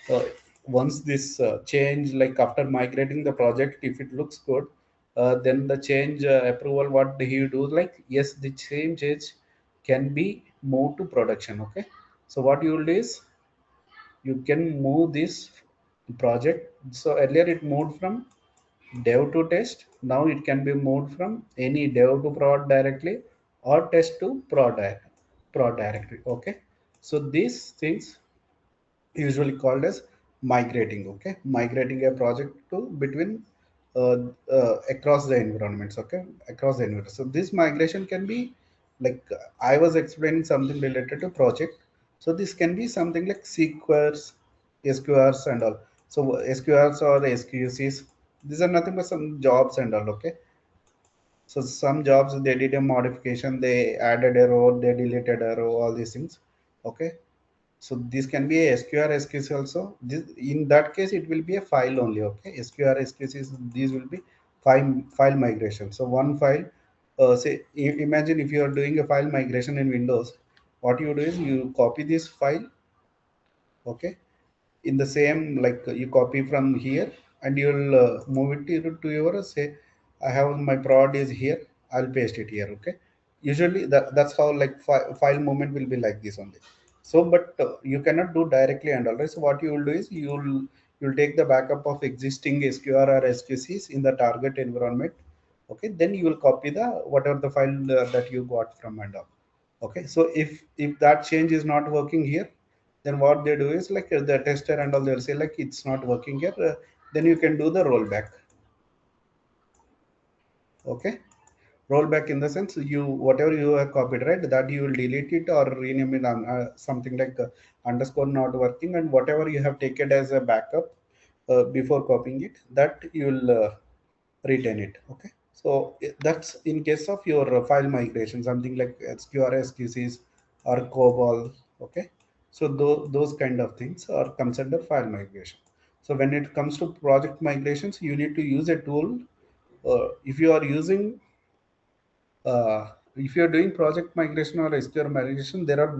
uh, once this change, like after migrating the project, if it looks good, then the change approval, what he do, like yes, the same change can be moved to production, okay? So what you will do is you can move this project. So earlier it moved from dev to test, now it can be moved from any dev to prod directly, or test to prod directly, okay? So these things usually called as migrating, okay? Migrating a project to between uh, across the environments, okay? Across the environment. So this migration can be like I was explaining something related to project. So this can be something like SQRs and all. So SQRs or SQCs, these are nothing but some jobs and all, okay? So some jobs they did a modification, they added a row, they deleted a row, all these things, okay? So this can be a SQR SQC also. This, in that case, it will be a file only, okay? SQR SQCs, these will be file migration. So one file, say imagine if you are doing a file migration in Windows, what you do is you copy this file, okay? In the same, like you copy from here, and you'll move it to your, say I have my prod is here, I'll paste it here, okay? Usually that's how, like file movement will be like this only. So but you cannot do directly and all, right? So what you will do is you'll take the backup of existing SQR or SQCs in the target environment, okay? Then you will copy the whatever the file that you got from and all, okay? So if that change is not working here, then what they do is like the tester and all, they'll say like it's not working here, then you can do the rollback, okay? Rollback in the sense, you whatever you have copied, right, that you will delete it or rename it on something like underscore not working, and whatever you have taken as a backup before copying it, that you will retain it, okay? So that's in case of your file migration, something like SQR SQCs, or COBOL. Okay, so those kind of things are comes under file migration. So when it comes to project migrations, you need to use a tool. If you are using if you are doing project migration or SQL migration, there are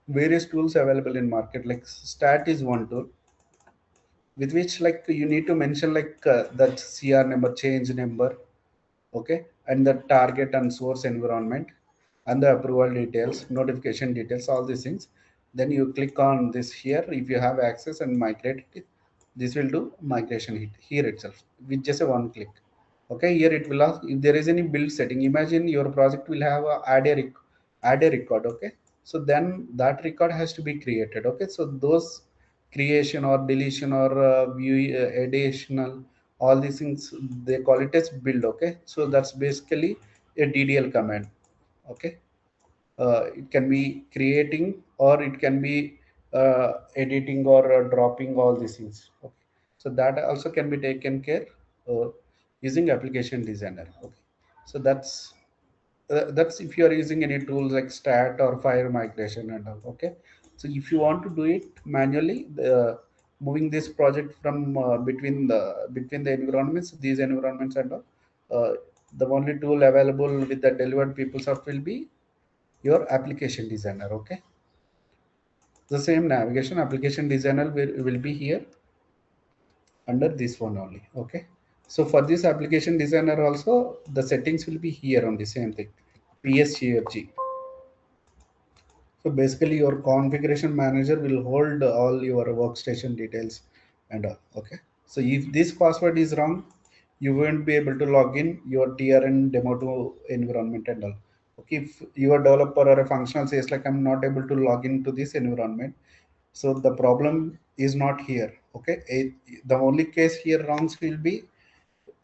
various tools available in market. Like Stat is one tool with which like you need to mention like that CR number, change number, okay, and the target and source environment, and the approval details, notification details, all these things. Then you click on this here if you have access and migrate it. This will do migration hit here itself with just a one click. Okay, here it will ask if there is any build setting. Imagine your project will have a add a record. Okay, so then that record has to be created. Okay, so those creation or deletion or view additional, all these things they call it as build. Okay, so that's basically a DDL command. Okay, it can be creating or it can be editing or dropping all these things. Okay, so that also can be taken care uh, using application designer. Okay, so that's if you are using any tools like Stat or file migration and all. Okay, so if you want to do it manually, moving this project from between the environments, these environments and all, the only tool available with the delivered PeopleSoft will be your application designer. Okay, the same navigation application designer will be here under this one only. Okay, so for this application designer also the settings will be here on the same thing, PSGFG. So basically your configuration manager will hold all your workstation details and all. Okay, so if this password is wrong, you won't be able to log in your TRN demo2 environment and all. Okay, if your developer or a functional says like I'm not able to log into this environment, so the problem is not here. Okay, the only case here wrongs will be,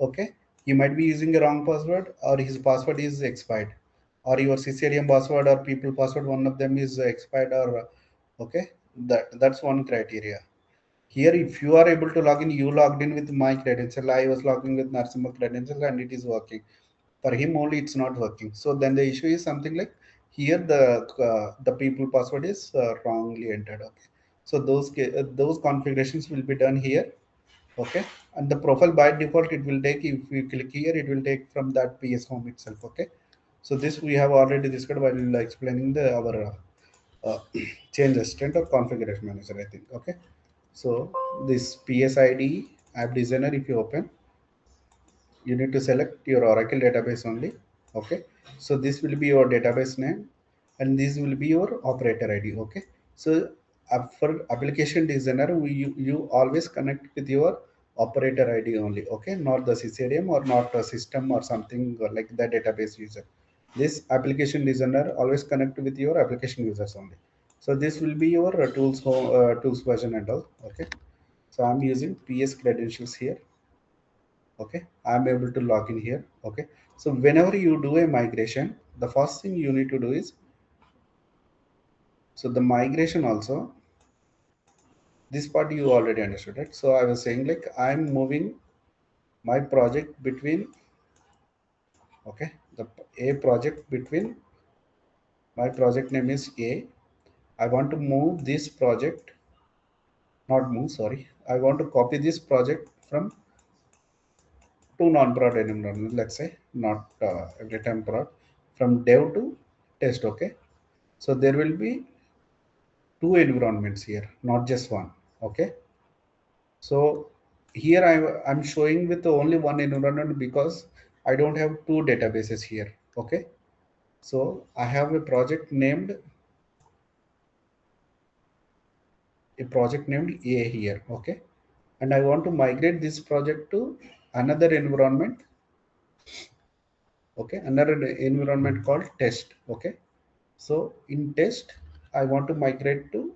okay, he might be using a wrong password or his password is expired, or your CCDM password or people password, one of them is expired, or okay, that's one criteria. Here if you are able to log in, you logged in with my credential, I was logging with Narsimha credentials and it is working. For him only it's not working, so then the issue is something like here the people password is wrongly entered. Okay, so those configurations will be done here. Okay, and the profile by default it will take, if you click here it will take from that PS home itself. Okay, so this we have already discussed while explaining the our uh, change assistant or configuration manager, I think. Okay, so this PSID app designer, if you open, you need to select your Oracle database only. Okay, so this will be your database name and this will be your operator ID. Okay, so for application designer, you always connect with your operator ID only. Okay, not the CCDM or not a system or something like the database user. This application designer always connect with your application users only. So this will be your tools version and all. Okay, so I'm using PS credentials here. Okay, I'm able to log in here. Okay, so whenever you do a migration, the first thing you need to do is, so the migration also, this part you already understood, right? So I was saying like I'm moving my project between, okay, the a project between, my project name is A. I want to move this project, not move, sorry, I want to copy this project from two non-prod environment, let's say, not every time prod, from dev to test. Okay, so there will be two environments here, not just one. Okay, so here I'm showing with only one environment because I don't have two databases here. Okay, so I have a project named A here. Okay, and I want to migrate this project to another environment. Okay, another environment called test. Okay, so in test I want to migrate to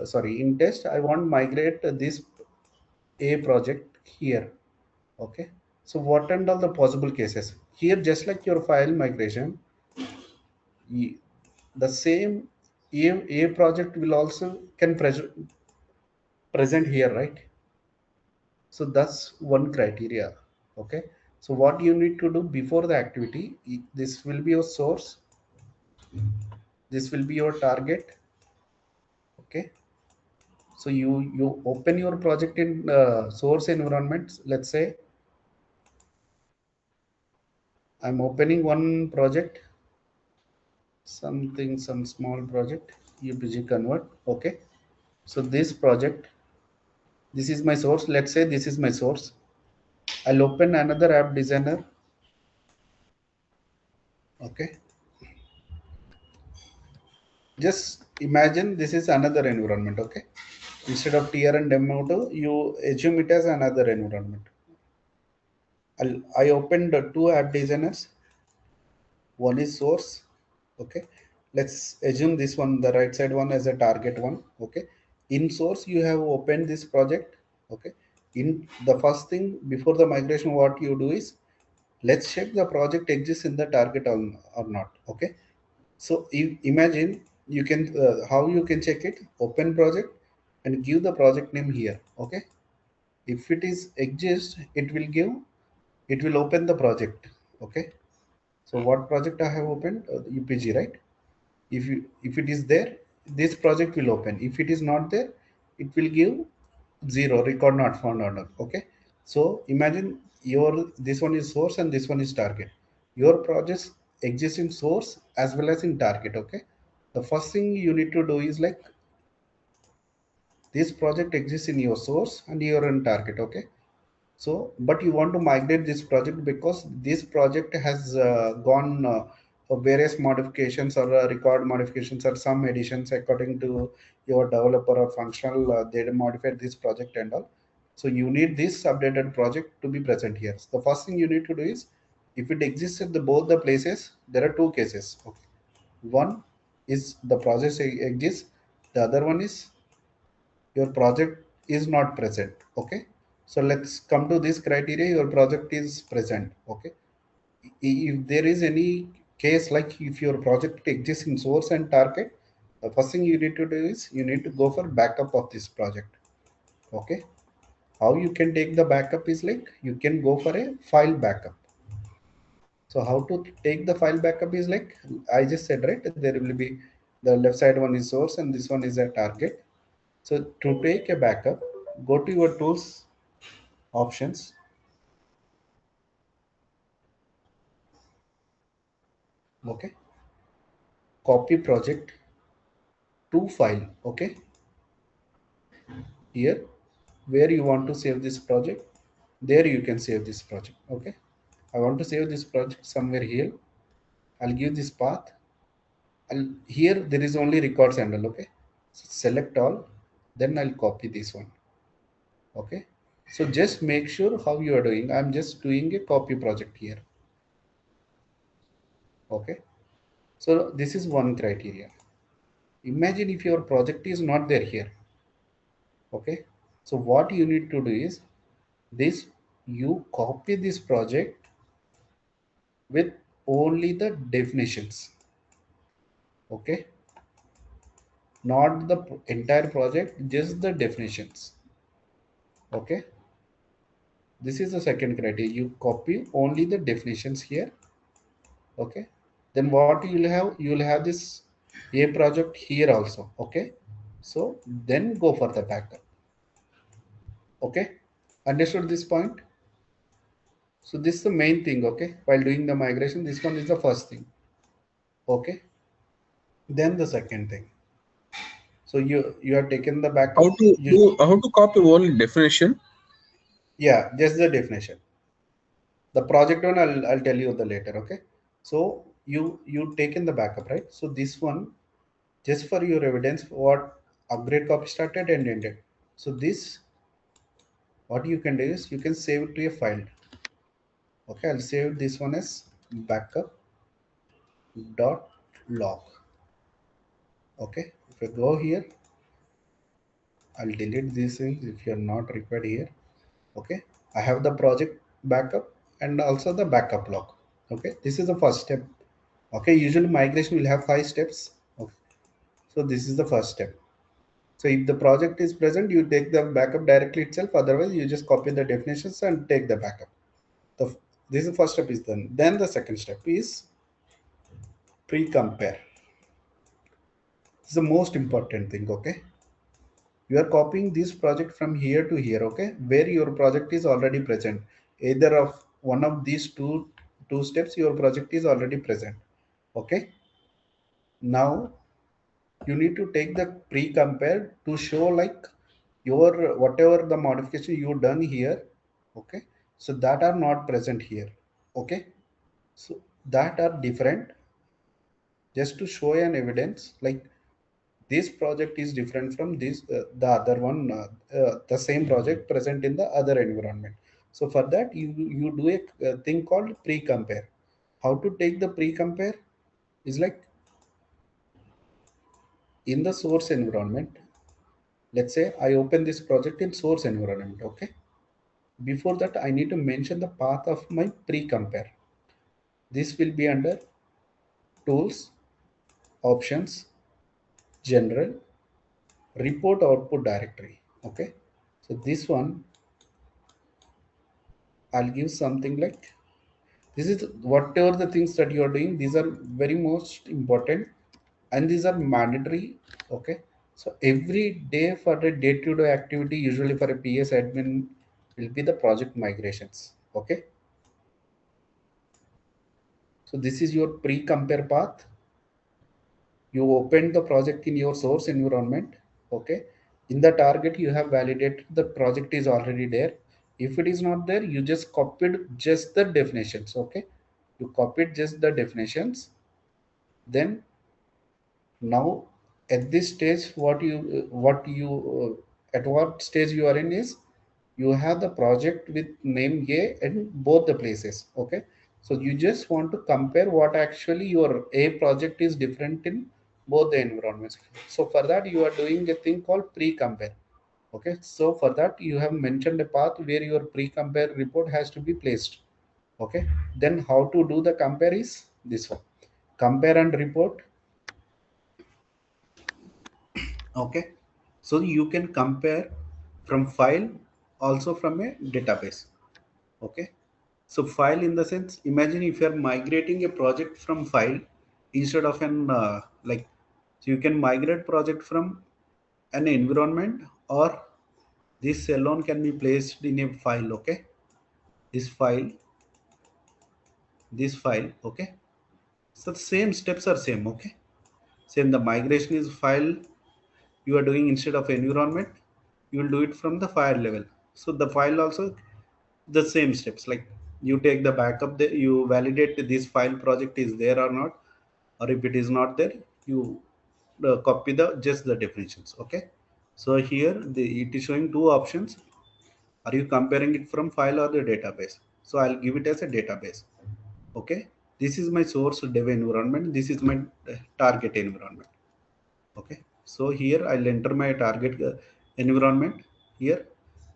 sorry, in test I want to migrate this A project here. Okay, so what and all the possible cases here, just like your file migration, y- the same a project will also can present here, right? So that's one criteria. Okay, so what you need to do before the activity, this will be your source. This will be your target. Okay. So you open your project in source environment. Let's say I'm opening one project, some small project, UPG convert. Okay. So this project, this is my source. Let's say this is my source. I'll open another app designer. Okay. Just imagine this is another environment. Okay. Instead of tier and demo2, you assume it as another environment. I opened two app designers. One is source. Okay. Let's assume this one, the right side one, as a target one. Okay. In source, you have opened this project. Okay. In the first thing before the migration, what you do is, let's check the project exists in the target or not. Okay. So imagine you can how you can check it. Open project and give the project name here. Okay. If it is exists, it will open the project. Okay. So what project I have opened? UPG, right? If it is there, this project will open. If it is not there, it will give 0, record not found order. Okay. So imagine your this one is source and this one is target. Your projects exist in source as well as in target. Okay. The first thing you need to do is like, this project exists in your source and you're in target. Okay. So but you want to migrate this project because this project has gone for various modifications or record modifications or some additions according to your developer or functional, they modified this project and all. So you need this updated project to be present here. So the first thing you need to do is, if it exists at the both the places, there are two cases. Okay. One is the project exists, the other one is your project is not present. Okay. So let's come to this criteria. Your project is present. Okay. If there is any case like if your project exists in source and target, the first thing you need to do is you need to go for backup of this project. Okay. How you can take the backup is like, you can go for a file backup. So how to take the file backup is like I just said, right? There will be, the left side one is source and this one is a target. So to take a backup, go to your tools options. Okay. Copy project to file. Okay. Here, where you want to save this project, there you can save this project. Okay. I want to save this project somewhere here. I'll give this path. Here there is only records handle. Okay. So select all. Then I'll copy this one. Okay. So just make sure how you are doing. I'm just doing a copy project here. Okay. So this is one criteria. Imagine if your project is not there here. Okay. So what you need to do is this, you copy this project with only the definitions. Okay. Not the entire project, just the definitions. Okay. This is the second criteria. You copy only the definitions here. Okay. Then what you will have this a project here also. Okay. So then go for the backup. Okay. Understood this point? So this is the main thing. Okay. While doing the migration, this one is the first thing. Okay. Then the second thing. So you have taken the How backup. to do? How to copy only definition? Yeah, just the definition. The project one I'll tell you the later. Okay. So you taken the backup, right? So this one, just for your evidence, what upgrade copy started and ended. So this, what you can do is you can save it to a file. Okay, I'll save this one as backup.log. Okay, if I go here, I'll delete these things if you're not required here. Okay, I have the project backup and also the backup log. Okay, this is the first step. Okay, usually migration will have 5 steps. Okay, so this is the first step. So if the project is present, you take the backup directly itself. Otherwise, you just copy the definitions and take the backup. This is the first step is done. Then the second step is pre-compare. This is the most important thing. Okay, you are copying this project from here to here. Okay, where your project is already present, either of one of these two steps your project is already present. Okay, now you need to take the pre-compare to show like your whatever the modification you done here. Okay, so that are not present here. Okay, so that are different, just to show an evidence like this project is different from this the other one, the same project present in the other environment. So for that you do a thing called pre-compare. How to take the pre-compare is like, in the source environment, let's say I open this project in source environment. Okay, before that I need to mention the path of my pre-compare. This will be under tools, options, general, report output directory. Okay, so this one I'll give something like, this is whatever the things that you are doing, these are very most important and these are mandatory. Okay, so every day for the day-to-day activity, usually for a PS admin, will be the project migrations. Okay, so this is your pre-compare path. You open the project in your source environment. Okay, in the target you have validated the project is already there. If it is not there, you just copied just the definitions. Okay, you copied just the definitions. Then now at this stage, at what stage you are in is, you have the project with name A in both the places. Okay, so you just want to compare what actually your A project is different in both the environments. So for that you are doing a thing called pre-compare. Okay, so for that you have mentioned a path where your pre-compare report has to be placed. Okay, then how to do the compare is this one, compare and report. Okay, so you can compare from file, also from a database. Okay, so file in the sense, imagine if you are migrating a project from file instead of an like, so you can migrate project from an environment, or this alone can be placed in a file. Okay, this file, this file. Okay, so the same steps are same. Okay, same, the migration is file you are doing instead of environment, you will do it from the file level. So the file also the same steps, like you take the backup, you validate this file project is there or not, or if it is not there, you copy the just the definitions. Okay, so here it is showing two options. Are you comparing it from file or the database? So I'll give it as a database. Okay, this is my source dev environment, this is my target environment. Okay, so here I'll enter my target environment here,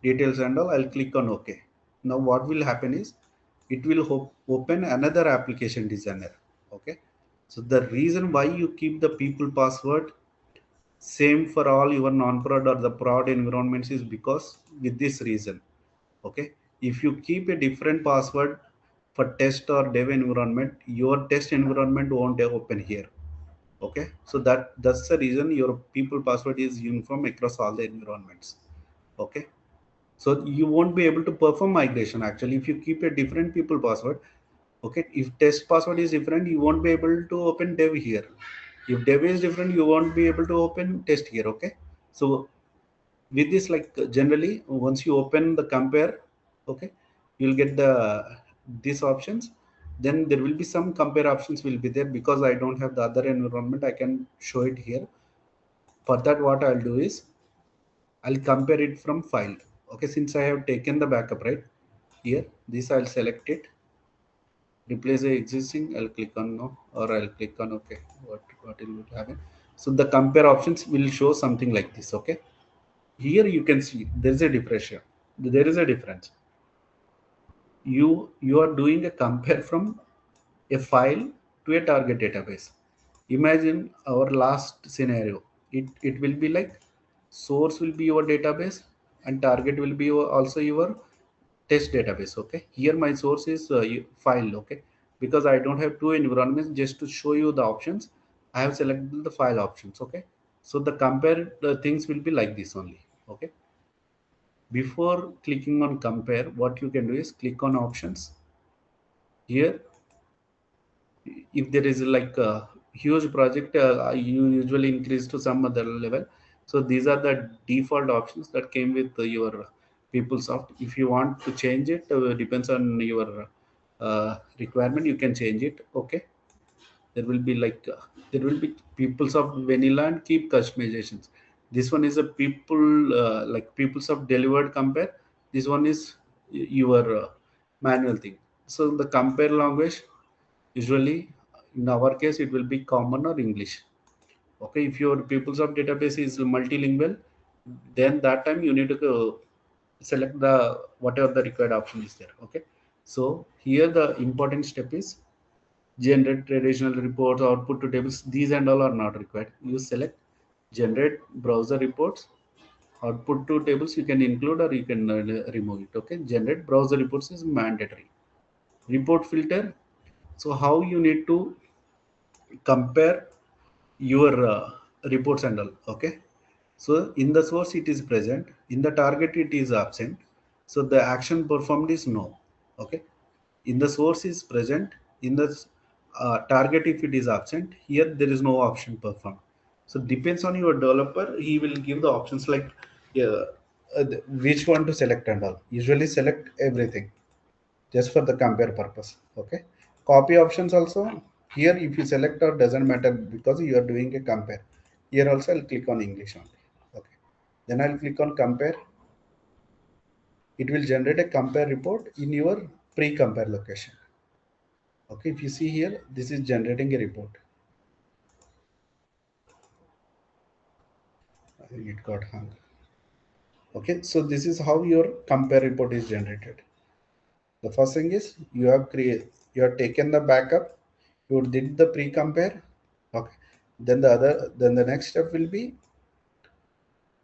details and all. I'll click on OK. Now what will happen is, it will open another application designer. Okay, so the reason why you keep the people password same for all your non-prod or the prod environments is because with this reason. Okay, if you keep a different password for test or dev environment, your test environment won't open here. Okay, so that's the reason your people password is uniform across all the environments. Okay, so you won't be able to perform migration actually if you keep a different people password. Okay, if test password is different, you won't be able to open dev here. If dev is different, you won't be able to open test here. Okay, so with this, like generally once you open the compare, okay, you'll get the these options. Then there will be some compare options will be there, because I don't have the other environment, I can show it here. For that what I'll do is, I'll compare it from file. Okay, since I have taken the backup right here, this I'll select it, replace the existing, I'll click on no, or I'll click on okay. What will happen? So the compare options will show something like this. Okay, here you can see there is a differential, there is a difference. You are doing a compare from a file to a target database. Imagine our last scenario, it will be like, source will be your database and target will be also your test database. Okay, here my source is file. Okay, because I don't have two environments, just to show you the options I have selected the file options. Okay, So the compare things will be like this only. Okay. Before clicking on compare, what you can do is click on options. Here, if there is like a huge project, you usually increase to some other level. So these are the default options that came with your PeopleSoft. If you want to change it, depends on your requirement, you can change it. Okay. There will be like there will be PeopleSoft vanilla and keep customizations. This one is a like PeopleSoft delivered compare. This one is your manual thing. So the compare language, usually in our case it will be common or English. Okay, if your PeopleSoft database is multilingual, then that time you need to go select the whatever the required option is there. Okay, so here the important step is generate traditional reports, output to tables. These and all are not required. You select generate browser reports, output to tables. You can include or you can remove it. Okay, generate browser reports is mandatory. Report filter. So how you need to compare your reports and all. Okay, so in the source it is present, in the target it is absent, so the action performed is no. Okay, in the source is present, in the target if it is absent, here there is no option performed. So depends on your developer, he will give the options like which one to select and all. Usually select everything just for the compare purpose. Okay, copy options also, here if you select or doesn't matter because you are doing a compare. Here also I'll click on English only. Okay, then I'll click on compare. It will generate a compare report in your pre-compare location. Okay, if you see here, this is generating a report. I think it got hung. Okay, so this is how your compare report is generated. The first thing is you have taken the backup, you did the pre-compare. Okay, then the next step will be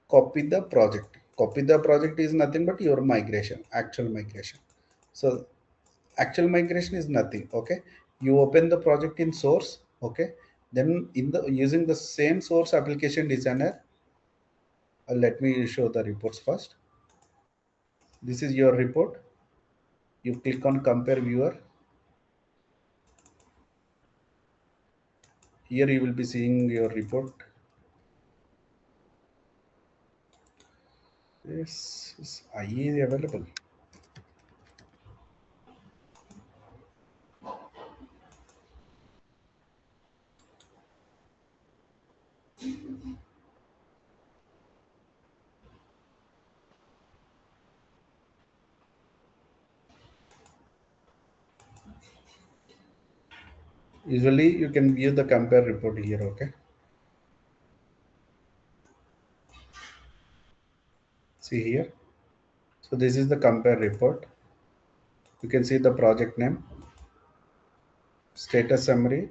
copy the project. Copy the project is nothing but your migration, actual migration. So actual migration is nothing. Okay, you open the project in source. Okay, then in the using the same source application designer, let me show the reports first. This is your report. You click on compare viewer. Here you will be seeing your report. This is IE available. Usually you can view the compare report here. Okay, see here. So this is the compare report. You can see the project name, status summary.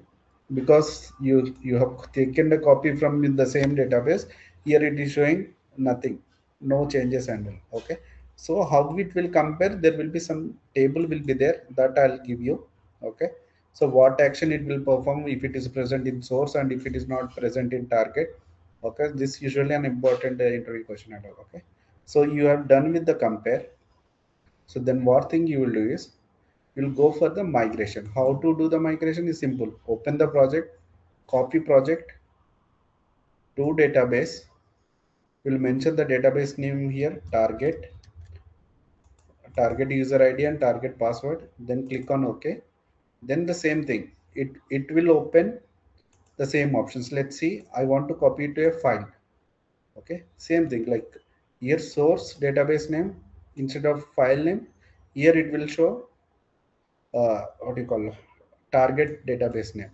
Because you have taken the copy from the same database, here it is showing nothing, no changes and all. Okay, so how it will compare, there will be some table will be there that I'll give you. Okay, so what action it will perform if it is present in source and if it is not present in target. Okay, this usually an important interview question and all. Okay, so you have done with the compare. So then what thing you will do is you'll go for the migration. How to do the migration is simple. Open the project, copy project to database. We'll mention the database name here, target user ID and target password. Then click on OK. Then the same thing. It will open the same options. Let's see. I want to copy it to a file. Okay. Same thing like here source database name instead of file name. Here it will show what do you call target database name.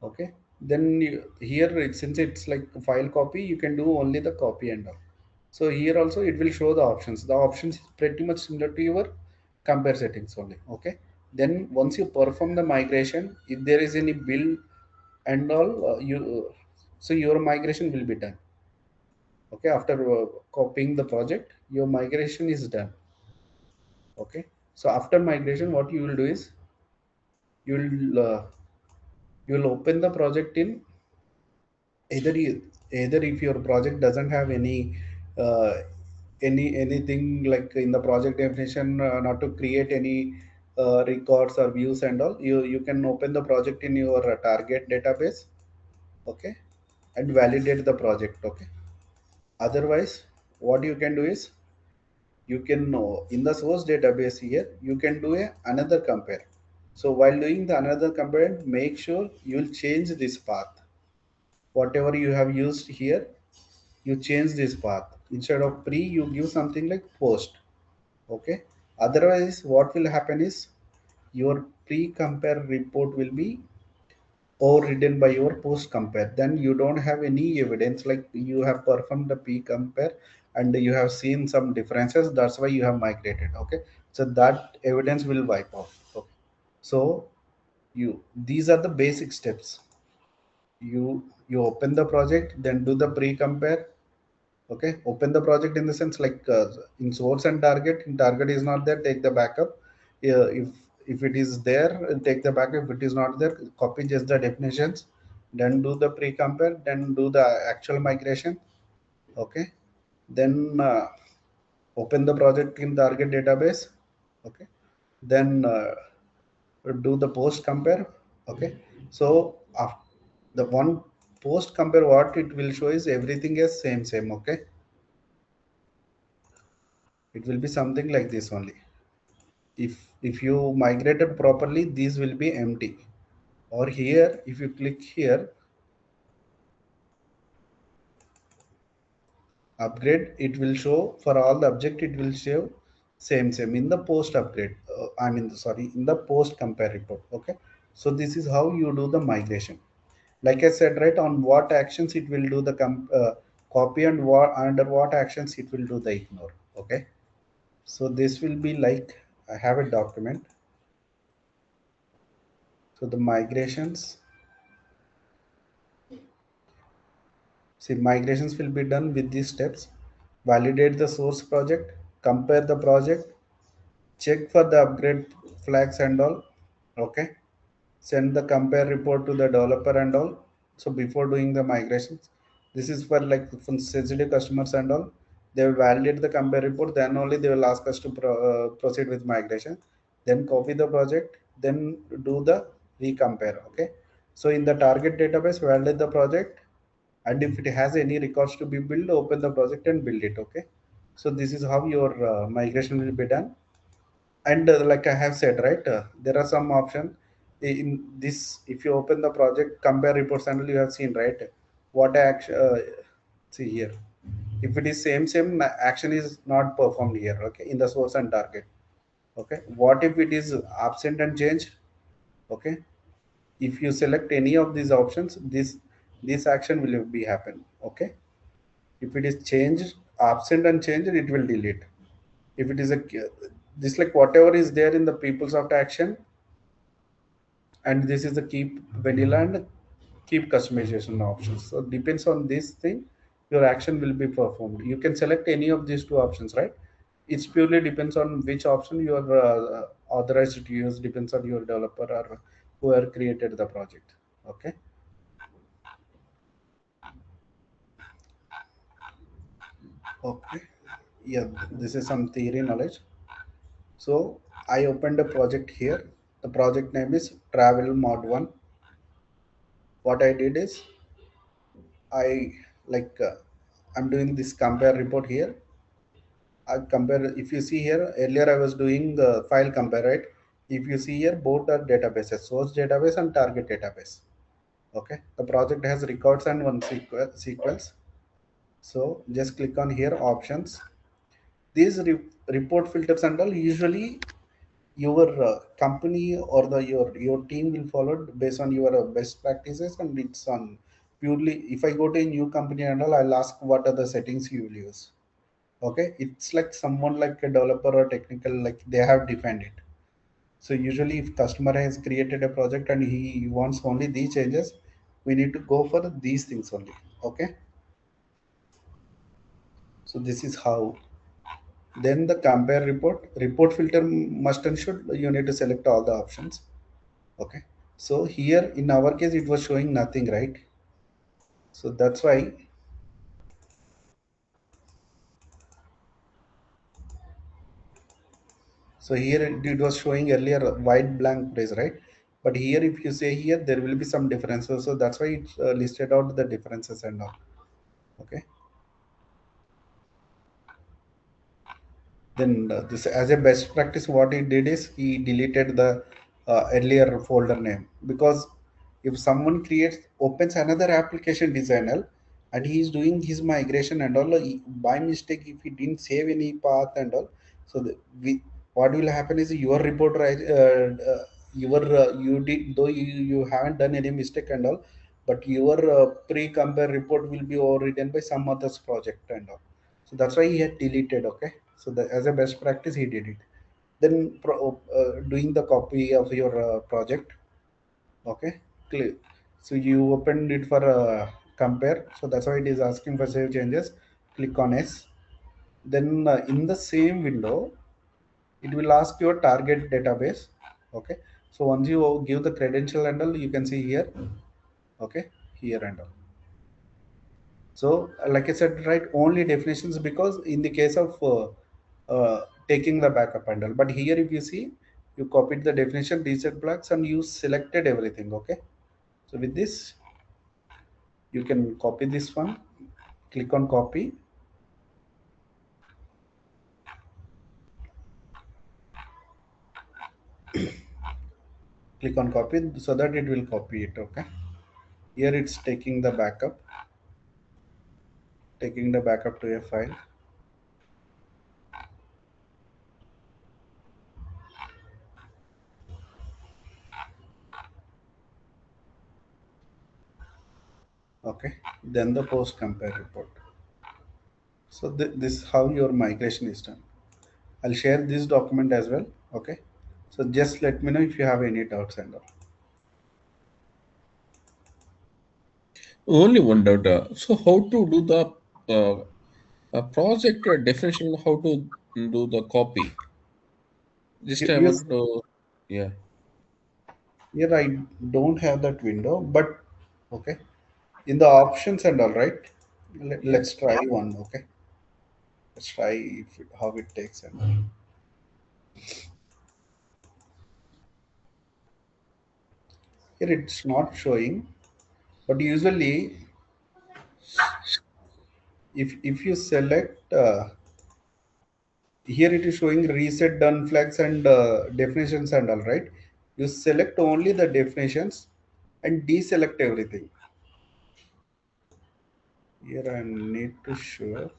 Okay, then here since it's like file copy, you can do only the copy and all. So here also it will show the options. The options is pretty much similar to your compare settings only. Okay, then once you perform the migration, if there is any build and all, so your migration will be done. Okay, after copying the project, your migration is done. Okay, so after migration, what you will do is you will open the project in either either if your project doesn't have uh, anything like in the project definition, not to create any records or views and all, you can open the project in your target database, okay, and validate the project, okay. Otherwise, what you can do is, you can know in the source database here, you can do another compare. So while doing the another compare, make sure you will change this path. Whatever you have used here, you change this path. Instead of pre, you give something like post, okay. Otherwise, what will happen is, your pre compare report will be overridden by your post compare. Then you don't have any evidence, like you have performed the p compare and you have seen some differences, that's why you have migrated, okay. So that evidence will wipe off, okay. So you, these are the basic steps. You open the project, then do the pre compare, okay. Open the project in the sense like, in source and target. In target is not there, take the backup. If it is there, take the backup. If it is not there, copy just the definitions, then do the pre compare, then do the actual migration, okay. Then open the project in target database, okay. Then do the post compare, okay. So the one post compare, what it will show is everything is same, okay. It will be something like this only. If you migrated properly, these will be empty. Or here, if you click here, upgrade, it will show for all the object, it will show same in the post upgrade, I mean sorry, in the post compare report, okay. So this is how you do the migration. Like I said, right, on what actions it will do the copy, and what under what actions it will do the ignore, okay. So this will be like, I have a document. So the migrations, see, migrations will be done with these steps. Validate the source project, compare the project, check for the upgrade flags and all, okay. Send the compare report to the developer and all. So before doing the migrations, this is for like from sensitive customers and all, they will validate the compare report, then only they will ask us to proceed with migration. Then copy the project, then do the recompare, okay. So in the target database, validate the project, and if it has any records to be built, open the project and build it, okay. So this is how your migration will be done. And like I have said, right, there are some options in this. If you open the project compare reports and you have seen, right, what action, see here, if it is same action is not performed here, okay, in the source and target, okay. What if it is absent and changed, okay. If you select any of these options, this action will be happen, okay. If it is changed, absent and changed, it will delete. If it is a, this like whatever is there in the PeopleSoft action, and this is the keep vanilla and keep customization options. So depends on this thing, your action will be performed. You can select any of these two options, right? It's purely depends on which option you are authorized to use, depends on your developer or whoever created the project, okay. Okay, yeah, this is some theory knowledge. So I opened a project here. The project name is travel mod 1. What I did is, I like I'm doing this compare report here. I compare, if you see here, earlier I was doing the file compare, right? If you see here, both are databases, source database and target database, okay. The project has records and one sequence. So just click on here, options. These report filters and all, usually your company or the your team will follow based on your best practices, and it's on purely, if I go to a new company and all, I'll ask what are the settings you will use, okay. It's like someone like a developer or technical, like they have defined it. So usually if customer has created a project and he wants only these changes, we need to go for these things only, okay. So this is how. Then the compare report filter, must and should, you need to select all the options, okay. So here in our case, it was showing nothing, right? So that's why. So here it was showing earlier white blank place, right? But here, if you say here, there will be some differences. So that's why it's listed out the differences and all. Okay. Then this, as a best practice, what he did is he deleted the earlier folder name, because if someone creates opens another application designer and he is doing his migration and all, by mistake if he didn't save any path and all, so what will happen is your report, right, your you did, though you haven't done any mistake and all, but your pre-compare report will be overridden by some other's project and all. So that's why he had deleted. Okay. So as a best practice, he did it. Then doing the copy of your project. Okay. Clear. So you opened it for compare. So that's why it is asking for save changes. Click on S. Then in the same window, it will ask your target database. Okay. So once you give the credential and all, you can see here. Okay. Here and all. So, like I said, right, only definitions, because in the case of taking the backup handle. But here, if you see, you copied the definition, reset blocks, and you selected everything. Okay. So with this, you can copy this one. Click on copy. Click on copy so that it will copy it. Okay. Here it's taking the backup to a file. Okay. Then the post compare report. So this is how your migration is done. I'll share this document as well. Okay. So just let me know if you have any doubts and all. Only one doubt. So how to do the project definition? How to do the copy? Just I Yes, want to. Yeah. here I don't have that window, but okay. In the options and all, right? Yeah. Let's try one. Okay. Let's try how it takes and all. Here it's not showing, but usually if you select here, it is showing reset done flags and definitions and all, right? You select only the definitions and deselect everything. Here I need to show.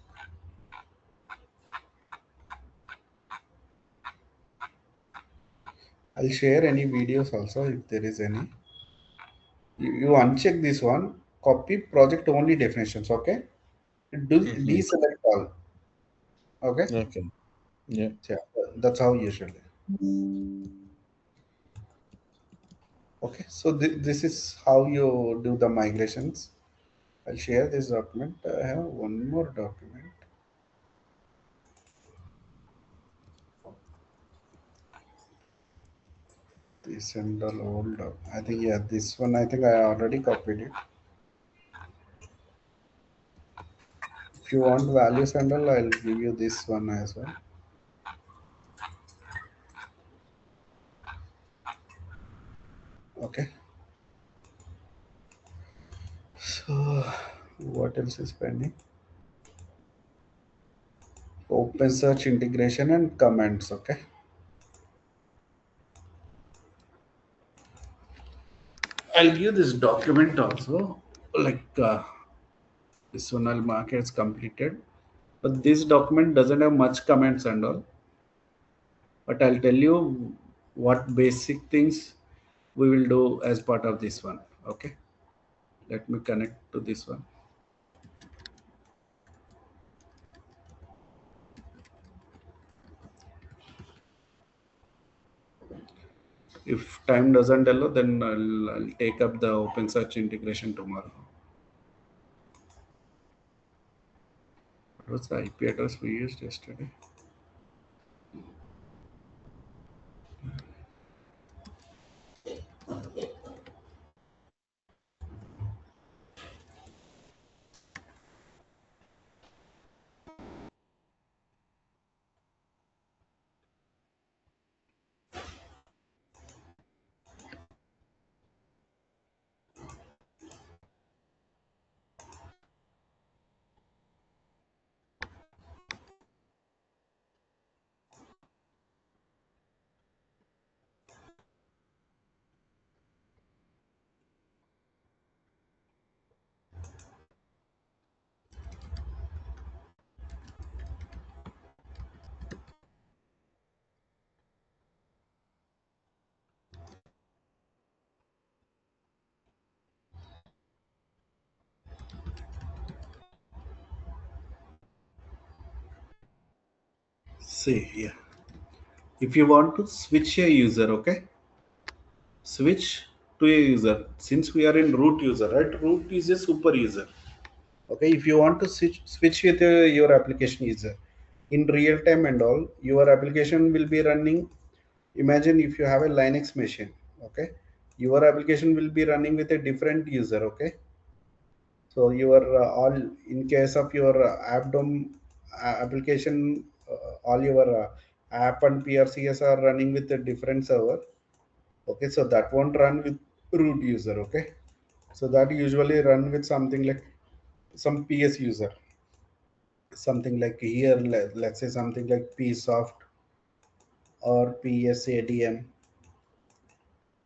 I'll share any videos also if there is any. You uncheck this one, copy project only definitions. Okay. Mm-hmm. Deselect all. Okay. Okay. Yeah. Yeah, that's how usually. Okay. So this is how you do the migrations. I'll share this document. I have one more document. This and all old. I think, yeah, this one, I think I already copied it. If you want values and all, I'll give you this one as well. Okay. So what else is pending? Open search integration and comments. Okay. I'll give this document also. Like this one, I'll mark as completed. But this document doesn't have much comments and all. But I'll tell you what basic things we will do as part of this one. Okay. Let me connect to this one. If time doesn't allow, then I'll take up the open search integration tomorrow. What was the IP address we used yesterday? see here, if you want to switch a user, okay, switch to a user, since we are in root user, right, root is a super user. Okay, if you want to switch with your application user in real time and all, your application will be running. Imagine if you have a Linux machine, okay, your application will be running with a different user, okay. So your all, in case of your application, all your app and PRCS are running with a different server, okay, so that won't run with root user, okay. So that usually run with something like some PS user, something like here, let's say something like PSoft or PSADM,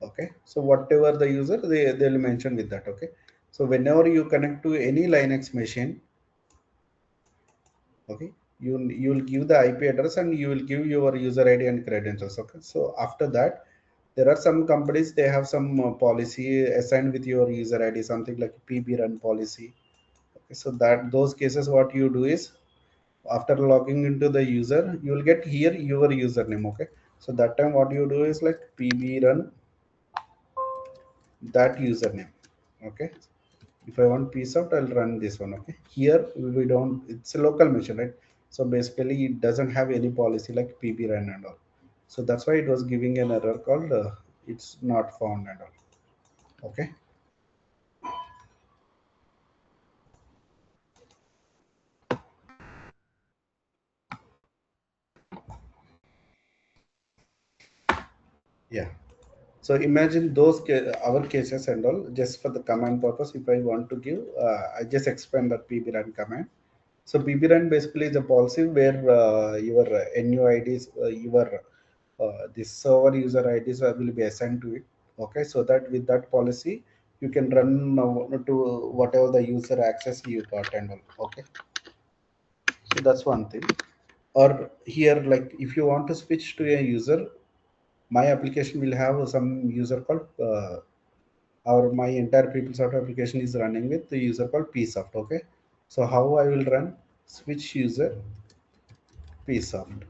okay. So whatever the user, they'll mention with that, okay. So whenever you connect to any Linux machine, okay, you'll give the IP address and you will give your user ID and credentials, okay. So after that, there are some companies, they have some policy assigned with your user ID, something like PB run policy, okay. So that those cases, what you do is, after logging into the user, you will get here your username, okay. So that time what you do is like PB run that username, okay. If I want piece out, I'll run this one, okay. Here we don't, it's a local machine, right. So basically it doesn't have any policy like PB run and all. So that's why it was giving an error called it's not found and all, okay. Yeah, so imagine those our cases and all, just for the command purpose, if I want to give, I just expand that PB run command. So PB run basically is a policy where your NUIDs, your this server user IDs will be assigned to it. Okay, so that with that policy, you can run to whatever the user access you got and all. Okay, so that's one thing. Or here, like if you want to switch to a user, my application will have some user called or my entire PeopleSoft application is running with the user called PSoft. Okay, so how I will run switch user PSoft.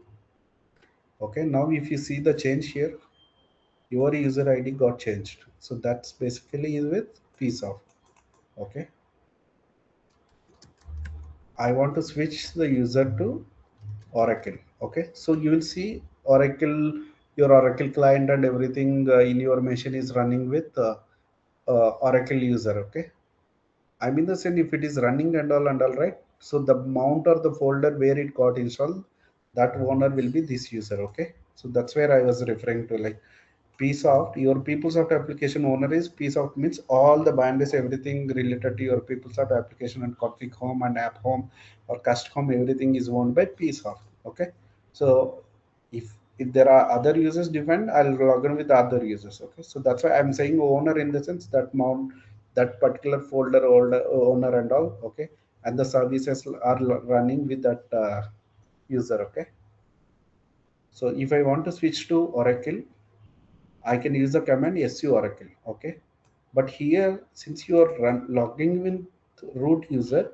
Okay, now if you see the change here, your user ID got changed. So that's basically is with PSoft. Okay, I want to switch the user to Oracle. Okay, so you will see Oracle, your Oracle client and everything in your machine is running with Oracle user. Okay, I mean the same, if it is running and all right. So the mount or the folder where it got installed, that owner will be this user. Okay, so that's where I was referring to, like PeopleSoft, your PeopleSoft application owner is PeopleSoft, means all the binders, everything related to your PeopleSoft application and config home and app home or cust home, everything is owned by PeopleSoft. Okay, so if there are other users defined, I'll log in with other users. Okay, so that's why I'm saying owner in the sense that mount that particular folder owner and all. Okay, and the services are running with that user. Okay, so if I want to switch to Oracle, I can use the command su oracle. Okay, but here since you are logging with root user,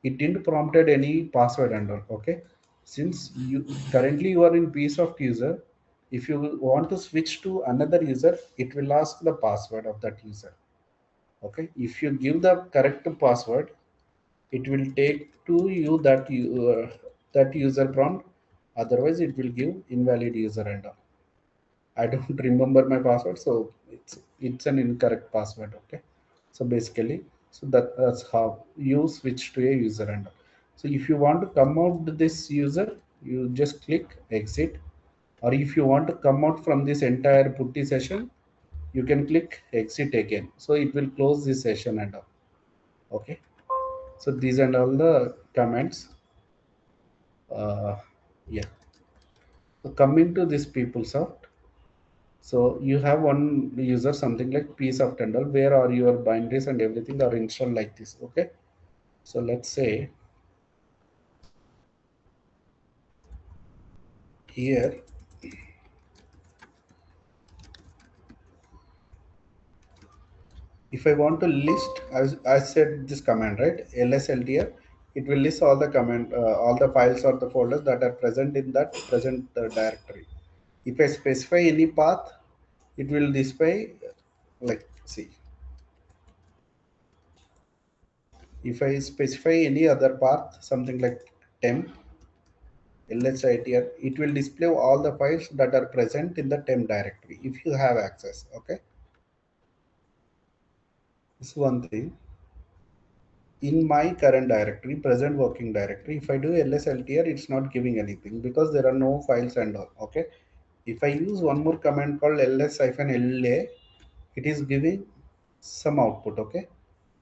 it didn't prompted any password and all. Okay, since you currently you are in piece of user, if you want to switch to another user, it will ask the password of that user. Okay, if you give the correct password, it will take to you that that user prompt. Otherwise, it will give invalid user and all. I don't remember my password, so it's an incorrect password. Okay, so basically, so that's how you switch to a user and so if you want to come out this user, you just click exit, or if you want to come out from this entire putty session, you can click exit again. So it will close this session and all. Okay, so these and all the comments. Yeah. So coming to this PeopleSoft. So you have one user, something like piece of tendal, where are your binaries and everything are installed like this. Okay. So let's say here, if I want to list, I said this command, right? LSLDR, it will list all the all the files or the folders that are present in that present directory. If I specify any path, it will display like, see, if I specify any other path, something like temp lsitr, it will display all the files that are present in the temp directory if you have access. Okay, this is one thing. In my current directory, present working directory, if I do lsltr, it's not giving anything because there are no files and all. Okay, if I use one more command called ls-la, it is giving some output. Okay,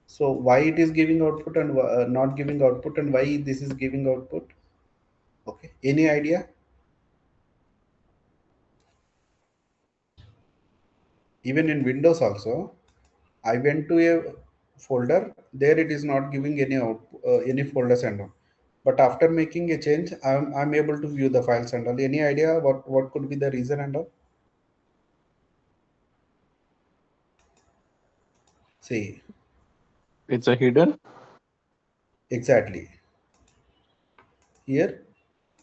so why it is giving output and not giving output, and why this is giving output? Okay, any idea? Even in Windows also, I went to a folder, there it is not giving any out any folders and all. But after making a change, I'm able to view the files and all. Any idea what could be the reason and all? See, It's a hidden. exactly. Here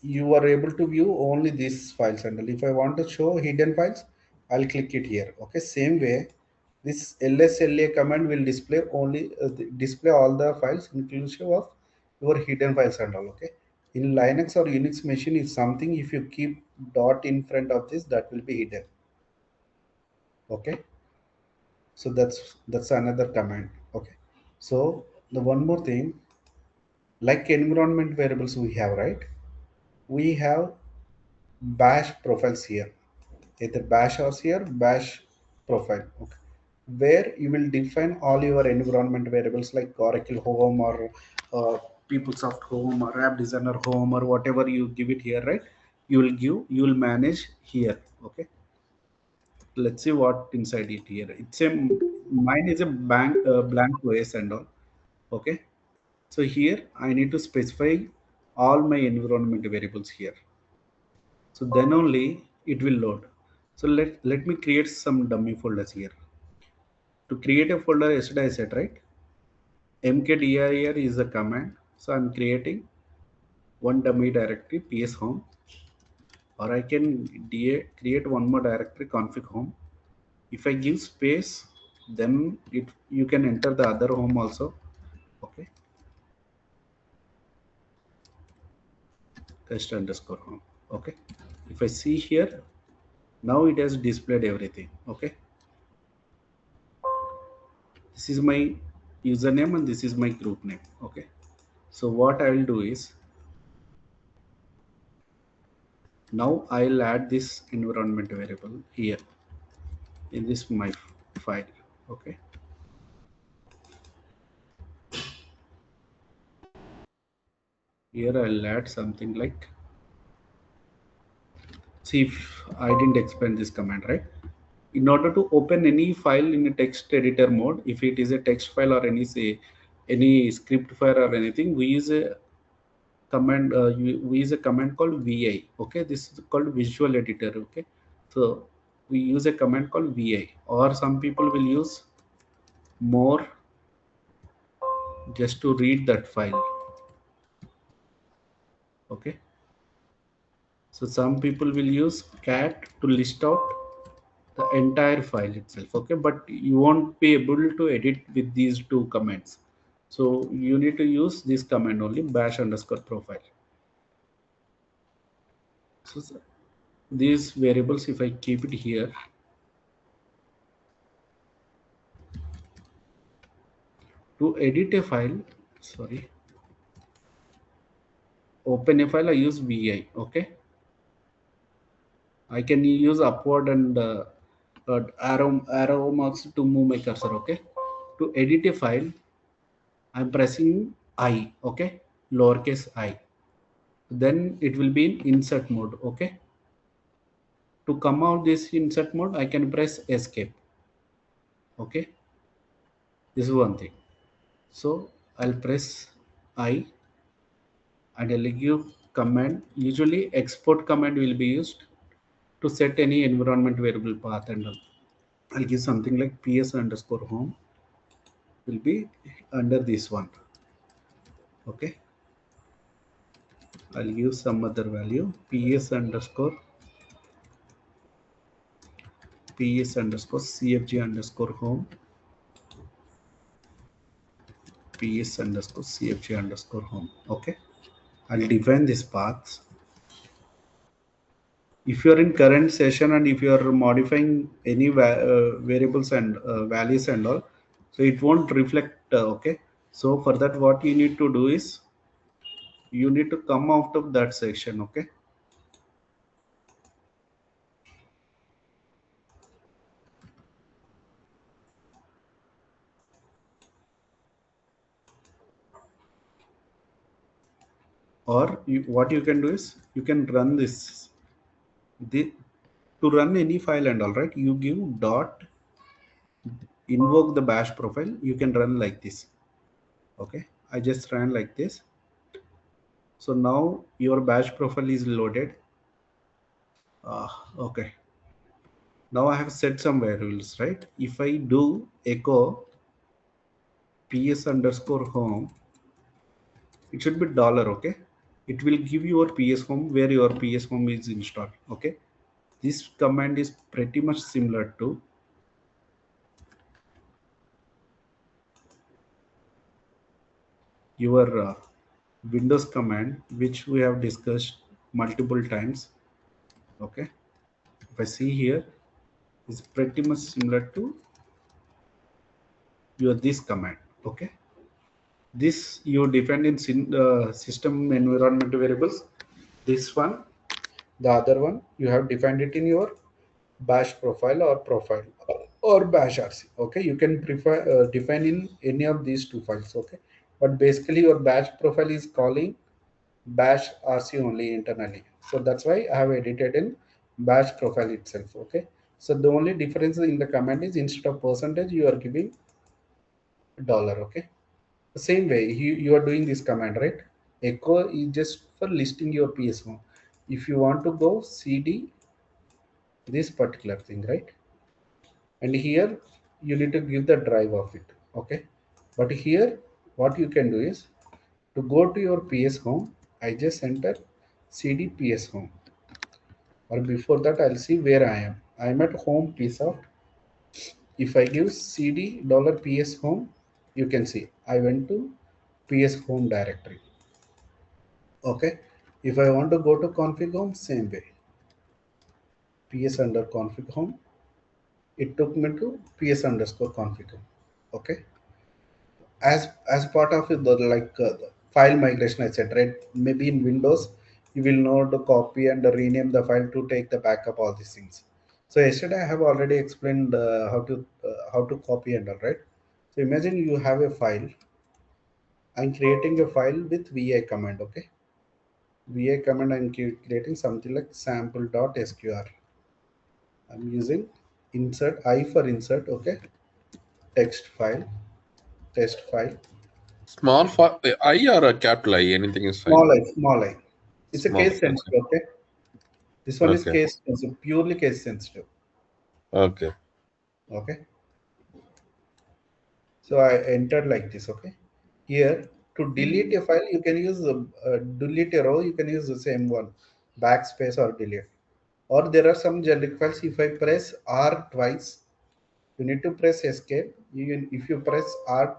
you are able to view only these files and all. If I want to show hidden files, I'll click it here. Okay, same way, this lsla command will display only display all the files inclusive of your hidden files and all. Okay, in Linux or Unix machine, if something, if you keep dot in front of this, that will be hidden. Okay, so that's another command. Okay, so the one more thing, like environment variables we have, right? We have bash profiles here, either bash or here bash profile. Okay, where you will define all your environment variables like Oracle home or uh, PeopleSoft home or app designer home or whatever you give it here, right? You will manage here. Okay, let's see what inside it here. It's a, mine is a blank OS and all. Okay, so here I need to specify all my environment variables here. So then only it will load. So let me create some dummy folders here. To create a folder, yesterday I said, right, mkdir is the command. So I'm creating one dummy directory ps home, or I can create one more directory config home. If I give space, then it you can enter the other home also. Okay, test underscore home. Okay, if I see here, now it has displayed everything. Okay, this is my username and this is my group name. Okay, so what I will do is, now I'll add this environment variable here in this my file. Okay, here I'll add something like, see if I didn't expand this command, right? In order to open any file in a text editor mode, if it is a text file or any, say, any script file or anything, we use a command, we use a command called vi. Okay, this is called visual editor. Okay, so we use a command called vi, or some people will use more just to read that file. Okay, so some people will use cat to list out the entire file itself. Okay, but you won't be able to edit with these two commands, so you need to use this command only, bash underscore profile. So these variables, if I keep it here, to edit a file, sorry, open a file, I use vi. Okay, I can use upward and arrow marks to move my cursor. Okay, to edit a file, I'm pressing I. Okay, lowercase I, then it will be in insert mode. Okay, to come out this insert mode, I can press escape. Okay, this is one thing. So I'll press I and I'll give command. Usually export command will be used to set any environment variable path and all. I'll give something like ps underscore home will be under this one. Okay, I'll use some other value, ps underscore cfg underscore home, ps underscore cfg underscore home. Okay, I'll define this paths. If you are in current session and if you are modifying any variables and values and all, so it won't reflect. Okay, so for that, what you need to do is you need to come out of that section. Okay, or what you can do is you can run this. To run any file and all, right, you give dot invoke the bash profile. You can run like this. Okay, I just ran like this. So now your bash profile is loaded. Okay, now I have set some variables, right? If I do echo ps underscore home, it should be dollar. Okay, it will give your ps home where your ps home is installed. Okay, this command is pretty much similar to your windows command, which we have discussed multiple times. Okay, if I see here, it's pretty much similar to your this command. Okay, this you define in system environment variables. This one, the other one, you have defined it in your bash profile or bash rc. Okay, you can prefer define in any of these two files. Okay, but basically your bash profile is calling bash rc only internally, so that's why I have edited in bash profile itself. Okay, so the only difference in the command is instead of percentage you are giving dollar. Okay, the same way you are doing this command, right? Echo is just for listing your ps home. If you want to go cd this particular thing, right, and here you need to give the drive of it. Okay, but here what you can do is to go to your ps home, I just enter cd ps home, or before that I'll see where I'm at home PeopleSoft. If I give cd dollar ps home, you can see I went to ps home directory. Okay, if I want to go to config home, same way, ps under config home, it took me to ps underscore config home. Okay, as part of the the file migration, etc. Right? Maybe in Windows, you will know to copy and rename the file to take the backup, all these things. So yesterday I have already explained how to copy and all, right. So imagine you have a file. I'm creating a file with vi command. Okay, vi command I'm creating something like sample.sqr. I'm using insert I for insert. Okay, text file, test file, Small I or a capital I, anything is fine. small I. It's a Small. case Okay. sensitive. Okay, this one is Okay. case sensitive, purely case sensitive. Okay. Okay, so I entered like this. Okay, here to delete a file, you can use delete a row. You can use the same one, backspace or delete. Or there are some generic files. If I press R twice, you need to press escape. If you press R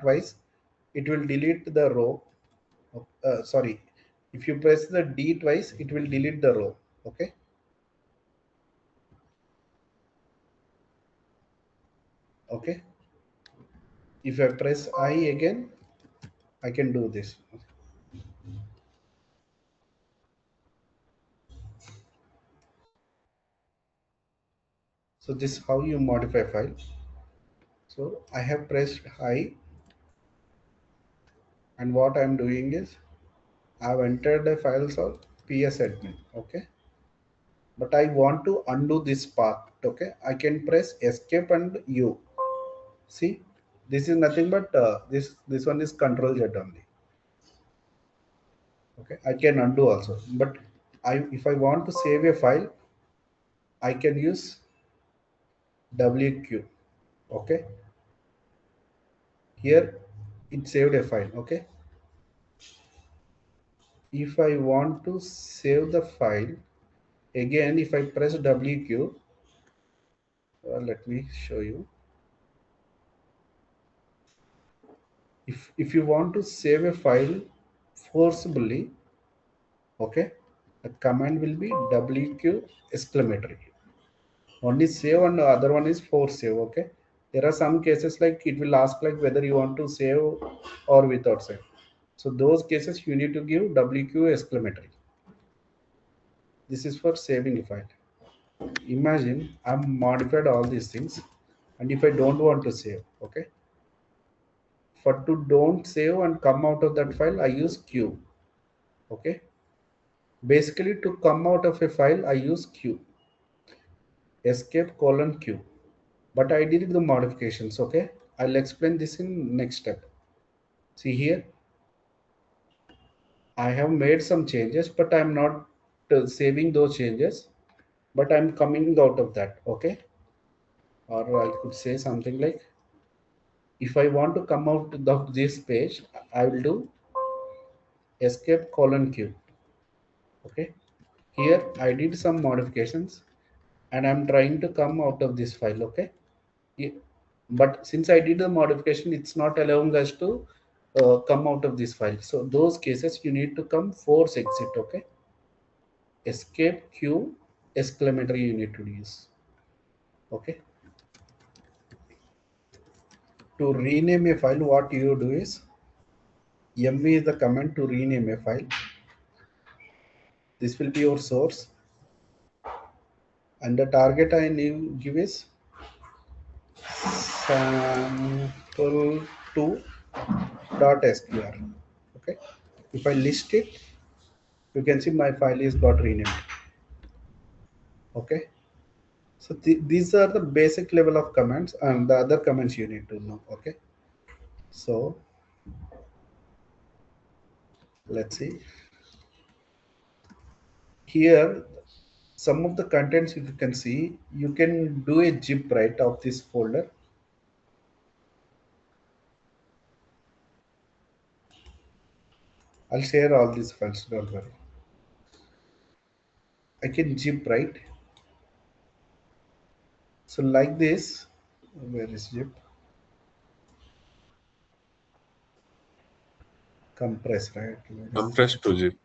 twice, it will delete the row. Sorry, if you press the D twice, it will delete the row. Okay. Okay. If I press I again, I can do this. So this is how you modify file. So I have pressed I, and what I'm doing is I've entered the files of PS admin. Okay, but I want to undo this path. Okay, I can press escape and U. See, this is nothing but this one is Control Z only. Okay, I can undo also, but if I want to save a file, I can use WQ. Okay, here it saved a file. Okay, If I want to save the file, again, if I press WQ, let me show you. If you want to save a file forcibly, okay, the command will be WQ exclamatory. One is save and the other one is force save, okay. There are some cases like it will ask like whether you want to save or without save. So those cases you need to give WQ exclamatory. This is for saving a file. Imagine I'm modified all these things, and if I don't want to save, okay, for to don't save and come out of that file I use Q. Okay, basically to come out of a file I use Q, escape colon Q, but I did the modifications. Okay, I'll explain this in next step. See here, I have made some changes, but I'm not saving those changes, but I'm coming out of that. Okay, or I could say something like, if I want to come out of this page, I will do escape colon Q. Okay, here I did some modifications and I'm trying to come out of this file. Okay, but since I did the modification, it's not allowing us to come out of this file. So those cases you need to come force exit. Okay, escape Q exclamatory you need to use. Okay, to rename a file, what you do is MV is the command to rename a file. This will be your source, and the target I need give is sample2.str. Okay, if I list it, you can see my file is got renamed. Okay, so these are the basic level of commands, and the other commands you need to know. Okay, so let's see here some of the contents. If you can see, you can do a zip right of this folder. I'll share all these files, don't worry. I can zip right. So like this, where is zip? Compress, right? Where is Compress zip? to zip.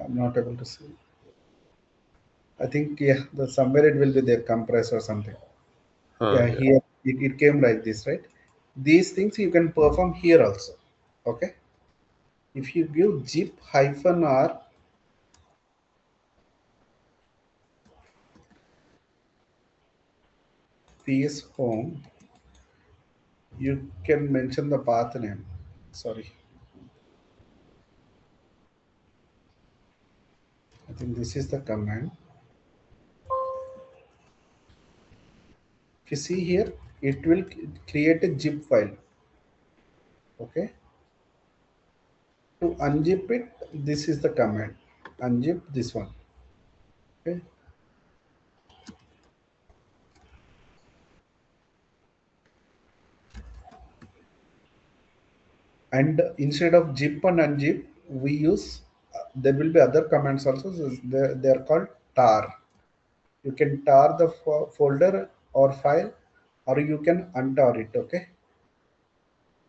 I'm not able to see. I think, yeah, the somewhere it will be there, compress or something. Yeah, Yeah. here it came like this, right? These things you can perform here also. Okay. If you give zip hyphen r ps home, you can mention the path name. Sorry, I think this is the command. If you see here, it will create a zip file. Okay. To unzip it, this is the command. Unzip this one. Okay. And instead of zip and unzip, we use there will be other commands also. So they are called tar. You can tar the folder or file, or you can untar it. Okay,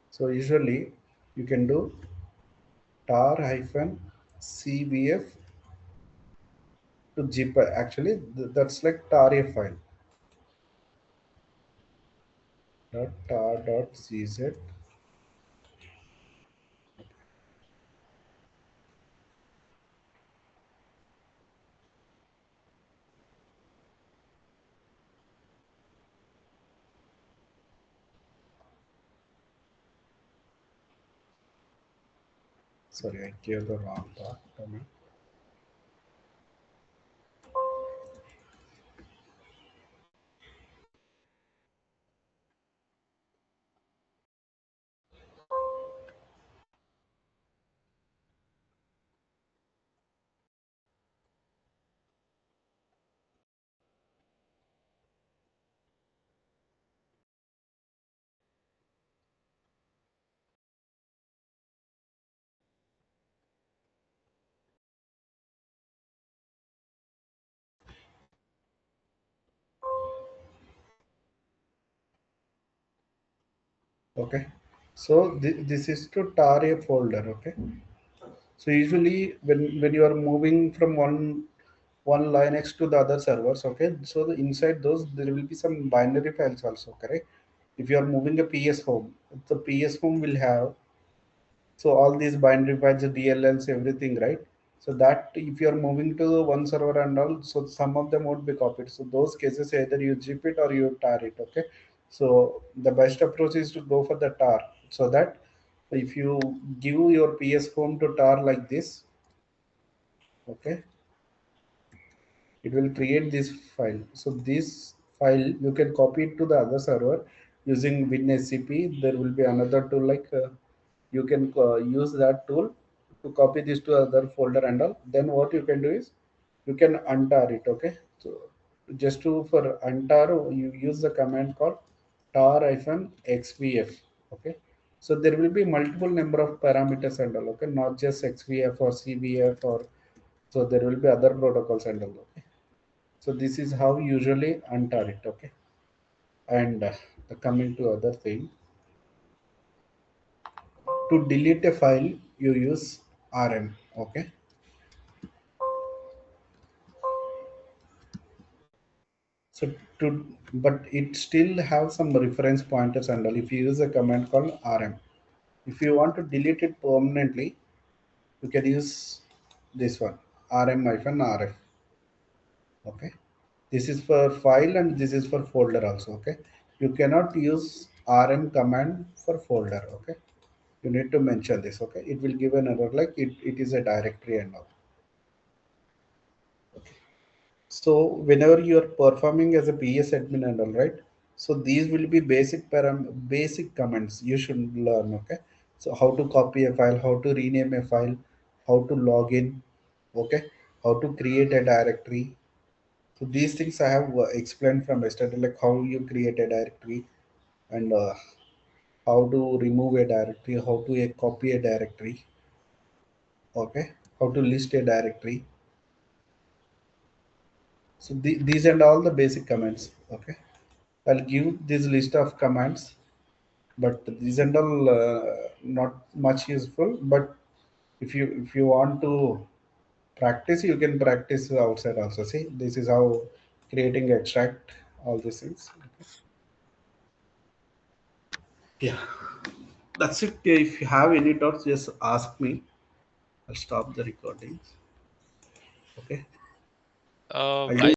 so usually you can do tar hyphen cbf to zip. Actually that's like tar a file dot tar dot cz. Sorry, I gave the wrong part. Okay, so this is to tar a folder. Okay, so usually when you are moving from one Linux to the other servers, okay, so inside those there will be some binary files also, correct? If you are moving a PS home, the PS home will have, so all these binary files, DLLs, everything, right? So that if you are moving to one server and all, so some of them won't be copied. So those cases either you zip it or you tar it. Okay. So the best approach is to go for the tar. So that if you give your PS home to tar like this, okay, it will create this file. So this file you can copy it to the other server using WinSCP. There will be another tool like you can use that tool to copy this to other folder and all. Then what you can do is you can untar it. Okay, so just to for untar you use the command called tar-xvf. Okay, so there will be multiple number of parameters and all. Okay, not just xvf or cvf, or so there will be other protocols and all. Okay, so this is how usually untar it. Okay, and coming to other thing, to delete a file you use rm. Okay, so to, but it still have some reference pointers and all. If you use a command called rm, if you want to delete it permanently, you can use this one, rm-rf. Okay, this is for file and this is for folder also. Okay, you cannot use rm command for folder. Okay, you need to mention this. Okay, it will give an error like it is a directory and all. So whenever you are performing as a PS admin and all, right, so these will be basic commands you should learn. Okay, so how to copy a file, how to rename a file, how to log in, okay, how to create a directory. So these things I have explained from yesterday, like how you create a directory, and how to remove a directory, how to copy a directory, okay, how to list a directory. So these and all the basic commands. Okay, I'll give this list of commands, but these and all not much useful. But if you want to practice, you can practice outside also. See, this is how creating extract all these things. Yeah, that's it. If you have any doubts, just ask me. I'll stop the recordings. Okay. I I'll